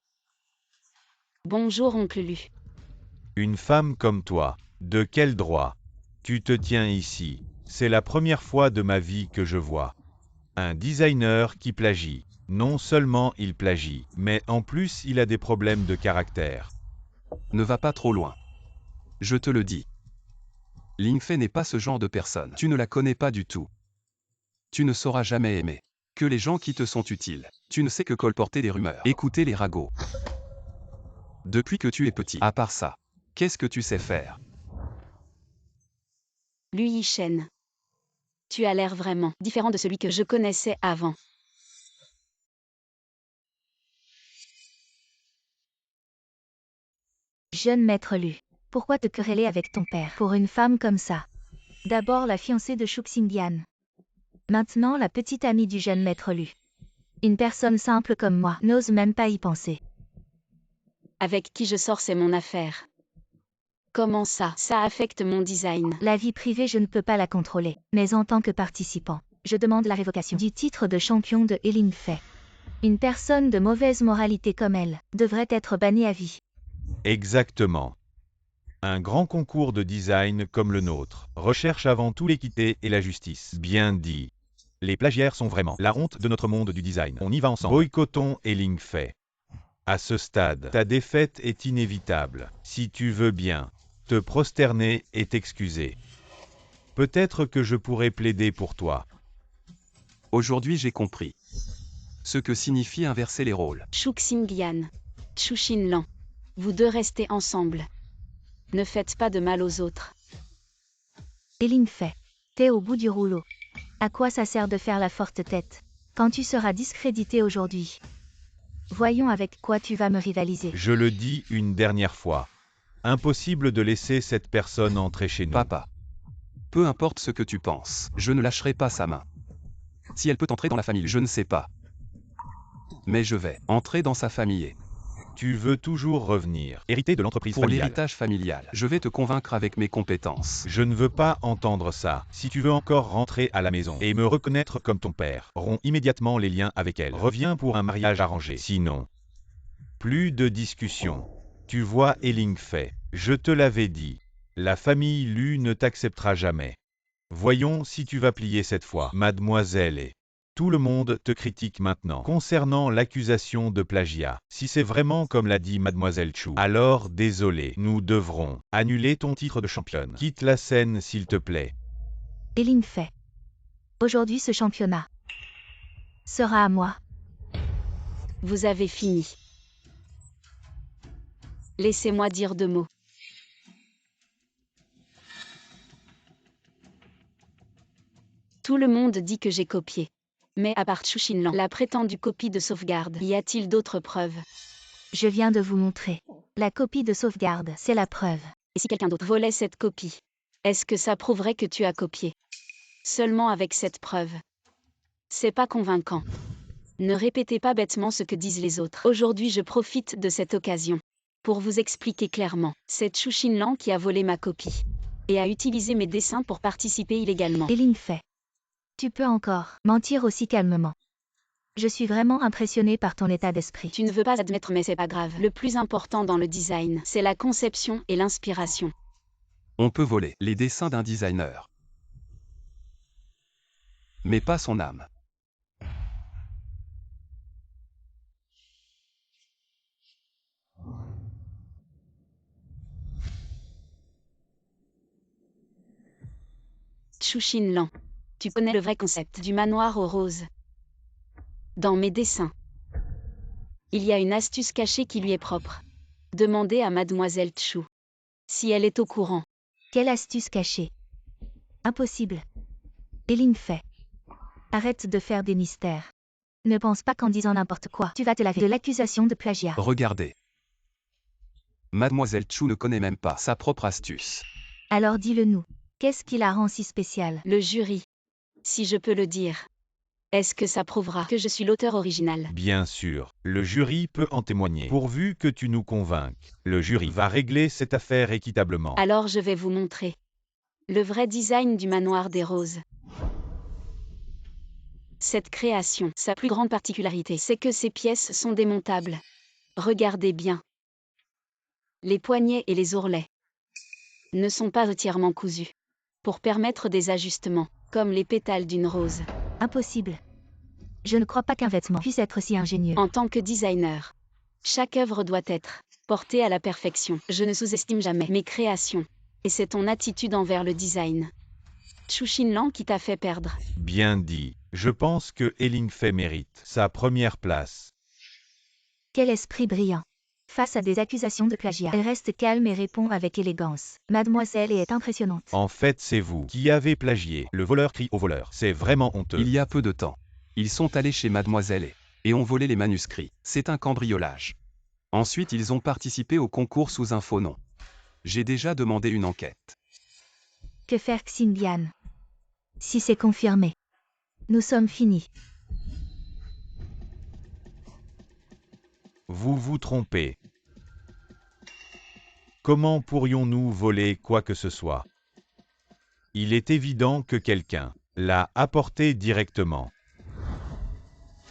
Bonjour oncle Lu. Une femme comme toi, de quel droit? Tu te tiens ici. C'est la première fois de ma vie que je vois un designer qui plagie. Non seulement il plagie, mais en plus il a des problèmes de caractère. Ne va pas trop loin. Je te le dis. Ling Fei n'est pas ce genre de personne. Tu ne la connais pas du tout. Tu ne sauras jamais aimer Que les gens qui te sont utiles. Tu ne sais que colporter des rumeurs. Écouter les ragots. Depuis que tu es petit. À part ça, qu'est-ce que tu sais faire? Lui Yishen. Tu as l'air vraiment différent de celui que je connaissais avant. Jeune maître Lu, pourquoi te quereller avec ton père pour une femme comme ça? D'abord la fiancée de Shuxingyan. Maintenant la petite amie du jeune maître Lu. Une personne simple comme moi n'ose même pas y penser. Avec qui je sors, c'est mon affaire. Comment ça? Ça affecte mon design. La vie privée, je ne peux pas la contrôler. Mais en tant que participant, je demande la révocation du titre de champion de Heling Fei. Une personne de mauvaise moralité comme elle devrait être bannie à vie. Exactement. Un grand concours de design comme le nôtre recherche avant tout l'équité et la justice. Bien dit. Les plagiaires sont vraiment la honte de notre monde du design. On y va ensemble. Boycottons Heling Fei. À ce stade, ta défaite est inévitable. Si tu veux bien te prosterner et t'excuser. Peut-être que je pourrais plaider pour toi. Aujourd'hui j'ai compris. Ce que signifie inverser les rôles. Shuxingyan. Chushinlan. Vous deux restez ensemble. Ne faites pas de mal aux autres. Heling Fei. T'es au bout du rouleau. À quoi ça sert de faire la forte tête quand tu seras discrédité aujourd'hui? Voyons avec quoi tu vas me rivaliser. Je le dis une dernière fois. Impossible de laisser cette personne entrer chez nous. Papa. Peu importe ce que tu penses, je ne lâcherai pas sa main. Si elle peut entrer dans la famille, je ne sais pas. Mais je vais entrer dans sa famille. Tu veux toujours revenir, hériter de l'entreprise Pour familiale. l'héritage familial, je vais te convaincre avec mes compétences. Je ne veux pas entendre ça. Si tu veux encore rentrer à la maison et me reconnaître comme ton père, romps immédiatement les liens avec elle. Reviens pour un mariage arrangé. Sinon, plus de discussion. Tu vois Heling Fei, je te l'avais dit. La famille Lu ne t'acceptera jamais. Voyons si tu vas plier cette fois, mademoiselle. Et tout le monde te critique maintenant. Concernant l'accusation de plagiat, si c'est vraiment comme l'a dit mademoiselle Chu, alors désolé, nous devrons annuler ton titre de championne. Quitte la scène s'il te plaît. Heling Fei. Aujourd'hui ce championnat sera à moi. Vous avez fini. Laissez-moi dire 2 mots. Tout le monde dit que j'ai copié. Mais à part Chushinlan, la prétendue copie de sauvegarde, y a-t-il d'autres preuves? Je viens de vous montrer. La copie de sauvegarde, c'est la preuve. Et si quelqu'un d'autre volait cette copie, est-ce que ça prouverait que tu as copié? Seulement avec cette preuve. C'est pas convaincant. Ne répétez pas bêtement ce que disent les autres. Aujourd'hui, je profite de cette occasion pour vous expliquer clairement. C'est Chushinlan qui a volé ma copie et a utilisé mes dessins pour participer illégalement. Heling Fei. Tu peux encore mentir aussi calmement. Je suis vraiment impressionné par ton état d'esprit. Tu ne veux pas admettre, mais c'est pas grave. Le plus important dans le design, c'est la conception et l'inspiration. On peut voler les dessins d'un designer. Mais pas son âme. Chushinlan. Tu connais le vrai concept du manoir aux roses. Dans mes dessins, il y a une astuce cachée qui lui est propre. Demandez à mademoiselle Chu si elle est au courant. Quelle astuce cachée? Impossible. Heling Fei. Arrête de faire des mystères. Ne pense pas qu'en disant n'importe quoi, tu vas te laver de l'accusation de plagiat. Regardez. Mademoiselle Chu ne connaît même pas sa propre astuce. Alors dis-le nous. Qu'est-ce qui la rend si spéciale? Le jury, si je peux le dire. Est-ce que ça prouvera que je suis l'auteur original? Bien sûr, le jury peut en témoigner. Pourvu que tu nous convainques, le jury va régler cette affaire équitablement. Alors je vais vous montrer le vrai design du manoir des roses. Cette création, sa plus grande particularité, c'est que ces pièces sont démontables. Regardez bien. Les poignets et les ourlets ne sont pas entièrement cousus, pour permettre des ajustements, comme les pétales d'une rose. Impossible. Je ne crois pas qu'un vêtement puisse être si ingénieux. En tant que designer, chaque œuvre doit être portée à la perfection. Je ne sous-estime jamais mes créations. Et c'est ton attitude envers le design, Chushinlan, qui t'a fait perdre. Bien dit. Je pense que Elingfei mérite sa première place. Quel esprit brillant. Face à des accusations de plagiat, elle reste calme et répond avec élégance. Mademoiselle est impressionnante. En fait, c'est vous qui avez plagié. Le voleur crie au voleur. C'est vraiment honteux. Il y a peu de temps, ils sont allés chez Mademoiselle et ont volé les manuscrits. C'est un cambriolage. Ensuite, ils ont participé au concours sous un faux nom. J'ai déjà demandé une enquête. Que faire Xindian? Si c'est confirmé, nous sommes finis. Vous vous trompez. Comment pourrions-nous voler quoi que ce soit? Il est évident que quelqu'un l'a apporté directement.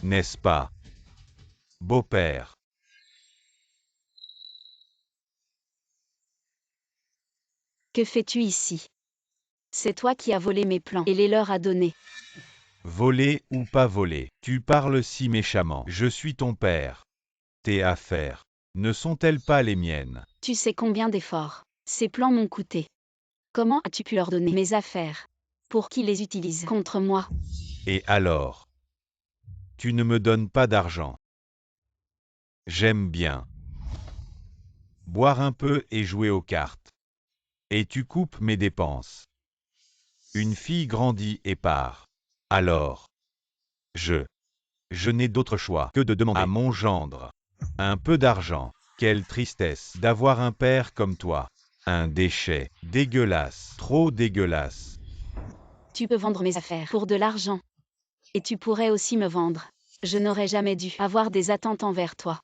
N'est-ce pas, beau-père? Que fais-tu ici? C'est toi qui as volé mes plans et les leur as donnés. Voler ou pas voler, tu parles si méchamment. Je suis ton père. Tes affaires ne sont-elles pas les miennes? Tu sais combien d'efforts ces plans m'ont coûté. Comment as-tu pu leur donner mes affaires? Pour qu'ils les utilisent contre moi? Et alors? Tu ne me donnes pas d'argent. J'aime bien boire un peu et jouer aux cartes. Et tu coupes mes dépenses. Une fille grandit et part. Alors, je n'ai d'autre choix que de demander à mon gendre un peu d'argent. Quelle tristesse d'avoir un père comme toi. Un déchet dégueulasse, trop dégueulasse. Tu peux vendre mes affaires pour de l'argent. Et tu pourrais aussi me vendre. Je n'aurais jamais dû avoir des attentes envers toi.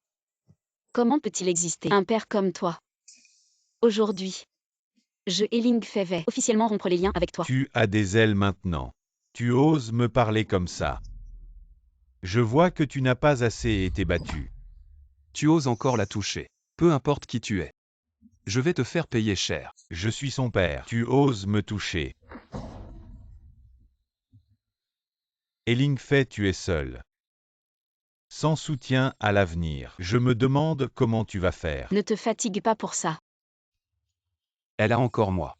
Comment peut-il exister un père comme toi? Aujourd'hui, je Elingfei vais officiellement rompre les liens avec toi. Tu as des ailes maintenant. Tu oses me parler comme ça. Je vois que tu n'as pas assez été battu. Tu oses encore la toucher. Peu importe qui tu es. Je vais te faire payer cher. Je suis son père. Tu oses me toucher. Elingfei, tu es seul. Sans soutien à l'avenir. Je me demande comment tu vas faire. Ne te fatigue pas pour ça. Elle a encore moi.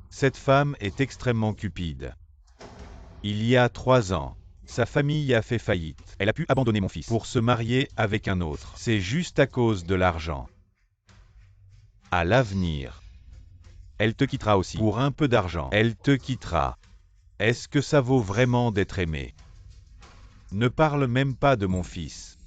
Cette femme est extrêmement cupide. Il y a 3 ans, sa famille a fait faillite. Elle a pu abandonner mon fils pour se marier avec un autre. C'est juste à cause de l'argent. À l'avenir, elle te quittera aussi. Pour un peu d'argent, elle te quittera. Est-ce que ça vaut vraiment d'être aimé? Ne parle même pas de mon fils.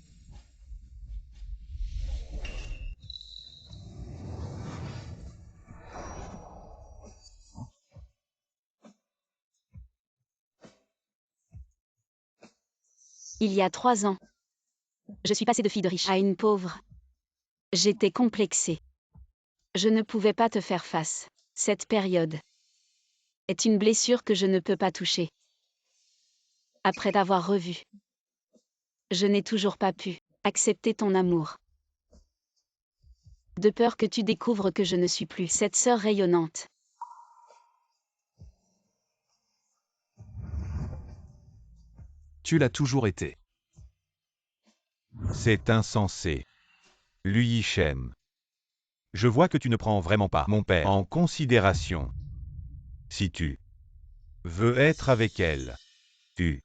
Il y a 3 ans, je suis passée de fille de riche à une pauvre. J'étais complexée. Je ne pouvais pas te faire face. Cette période est une blessure que je ne peux pas toucher. Après t'avoir revu, je n'ai toujours pas pu accepter ton amour. De peur que tu découvres que je ne suis plus cette sœur rayonnante. Tu l'as toujours été. C'est insensé. Lui Yishen. Je vois que tu ne prends vraiment pas mon père en considération. Si tu veux être avec elle, tu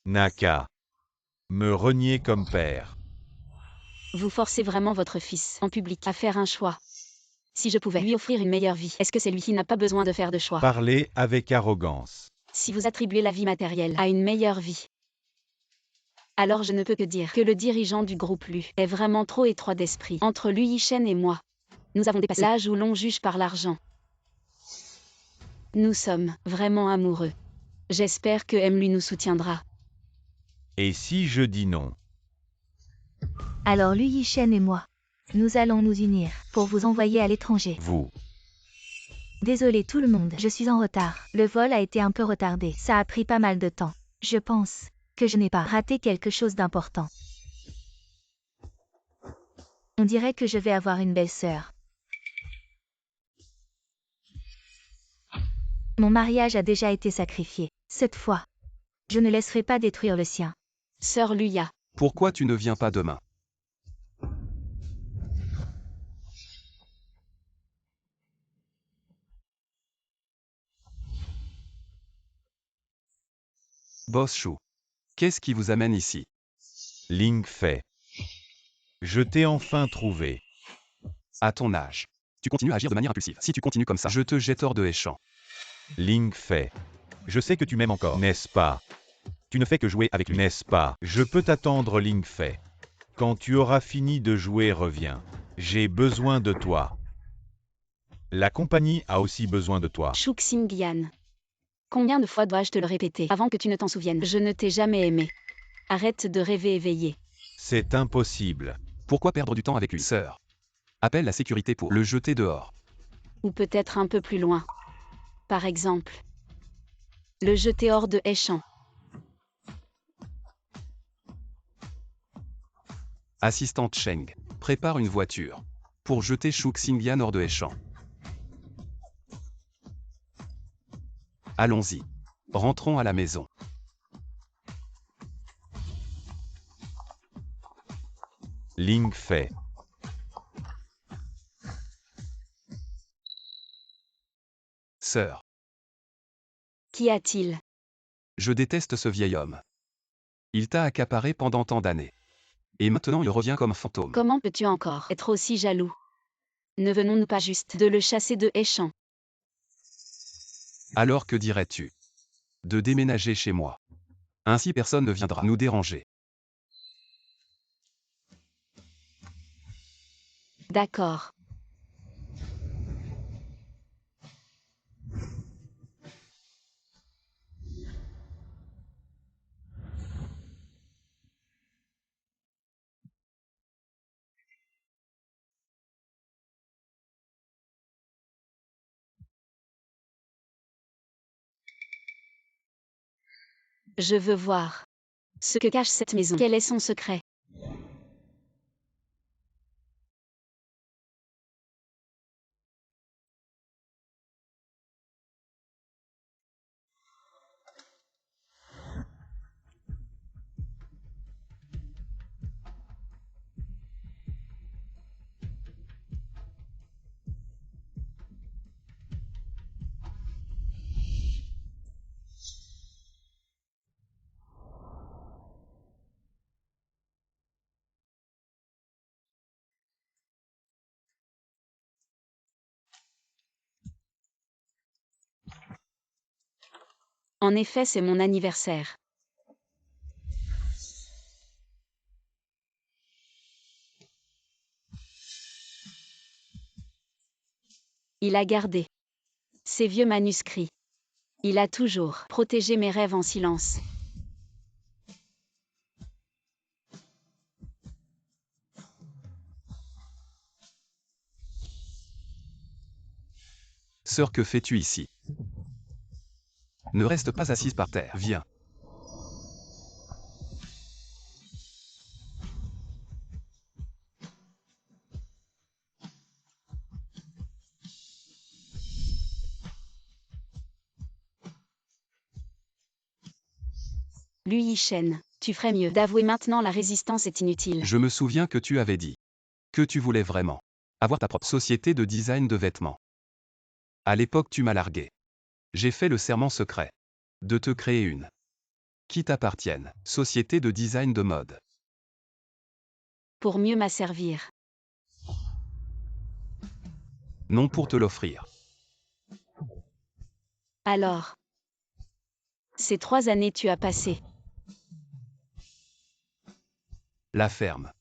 n'as qu'à me renier comme père. Vous forcez vraiment votre fils en public à faire un choix. Si je pouvais lui offrir une meilleure vie, est-ce que c'est lui qui n'a pas besoin de faire de choix? Parler avec arrogance. Si vous attribuez la vie matérielle à une meilleure vie, alors je ne peux que dire que le dirigeant du groupe Lu est vraiment trop étroit d'esprit. Entre Lu Yishen et moi, nous avons dépassé l'âge où l'on juge par l'argent. Nous sommes vraiment amoureux. J'espère que Lui nous soutiendra. Et si je dis non? Alors Lu Yishen et moi, nous allons nous unir pour vous envoyer à l'étranger. Vous. Désolé tout le monde, je suis en retard. Le vol a été un peu retardé, ça a pris pas mal de temps. Je pense que je n'ai pas raté quelque chose d'important. On dirait que je vais avoir une belle sœur. Mon mariage a déjà été sacrifié. Cette fois, je ne laisserai pas détruire le sien. Sœur Luya, Pourquoi tu ne viens pas demain? Boss Chou. Qu'est-ce qui vous amène ici? Ling Fei. Je t'ai enfin trouvé. À ton âge. Tu continues à agir de manière impulsive. Si tu continues comme ça, je te jette hors de Échamp. Ling Fei. Je sais que tu m'aimes encore, n'est-ce pas? Tu ne fais que jouer avec lui, n'est-ce pas? Je peux t'attendre, Ling Fei. Quand tu auras fini de jouer, reviens. J'ai besoin de toi. La compagnie a aussi besoin de toi. Shu Xingyan. Combien de fois dois-je te le répéter avant que tu ne t'en souviennes? Je ne t'ai jamais aimé. Arrête de rêver éveillé. C'est impossible. Pourquoi perdre du temps avec lui, sœur? Appelle la sécurité pour le jeter dehors. Ou peut-être un peu plus loin. Par exemple, le jeter hors de Échamp. Assistante Cheng. Prépare une voiture. Pour jeter Shu Xingyan hors de Échamp. Allons-y. Rentrons à la maison. Ling Fei. Sœur. Qu'y a-t-il? Je déteste ce vieil homme. Il t'a accaparé pendant tant d'années. Et maintenant il revient comme fantôme. Comment peux-tu encore être aussi jaloux? Ne venons-nous pas juste de le chasser de Échamp? Alors que dirais-tu? De déménager chez moi. Ainsi personne ne viendra nous déranger. D'accord. Je veux voir ce que cache cette maison. Quel est son secret? En effet, c'est mon anniversaire. Il a gardé ces vieux manuscrits. Il a toujours protégé mes rêves en silence. Sœur, que fais-tu ici? Ne reste pas assise par terre, viens. Lui Yishen, tu ferais mieux d'avouer maintenant, la résistance est inutile. Je me souviens que tu avais dit que tu voulais vraiment avoir ta propre société de design de vêtements. À l'époque tu m'as largué. J'ai fait le serment secret de te créer une qui t'appartienne, société de design de mode. Pour mieux m'asservir. Non pour te l'offrir. Alors, ces 3 années tu as passé. La ferme.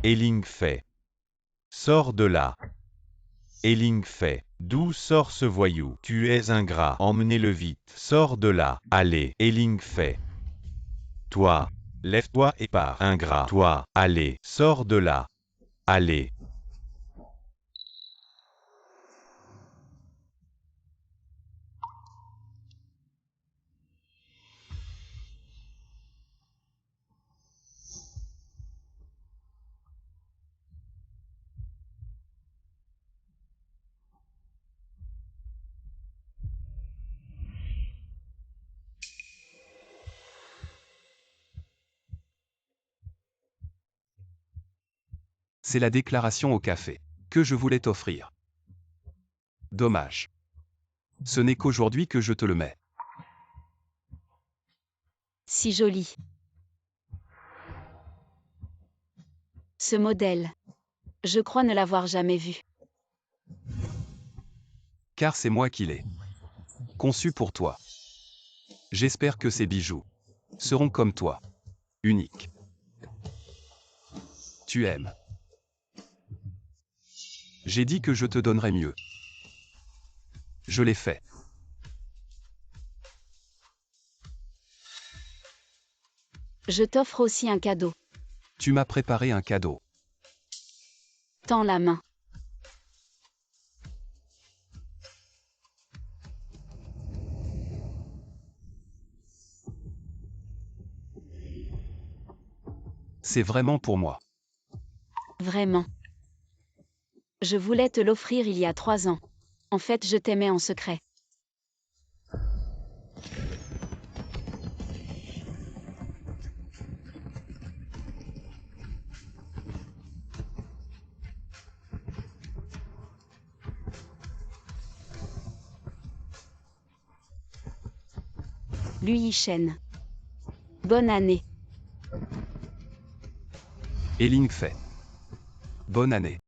Ling Fei. Sors de là. Ling Fei. D'où sort ce voyou? Tu es ingrat. Emmenez-le vite. Sors de là. Allez. Ling Fei. Toi. Lève-toi et pars. Ingrat. Toi. Allez. Sors de là. Allez. C'est la déclaration au café que je voulais t'offrir. Dommage. Ce n'est qu'aujourd'hui que je te le mets. Si joli. Ce modèle. Je crois ne l'avoir jamais vu. Car c'est moi qui l'ai conçu pour toi. J'espère que ces bijoux seront comme toi. Uniques. Tu aimes. J'ai dit que je te donnerais mieux. Je l'ai fait. Je t'offre aussi un cadeau. Tu m'as préparé un cadeau. Tends la main. C'est vraiment pour moi. Vraiment. Je voulais te l'offrir il y a 3 ans. En fait, je t'aimais en secret. Lui Yichen. Bonne année. Et Ling fait. Bonne année.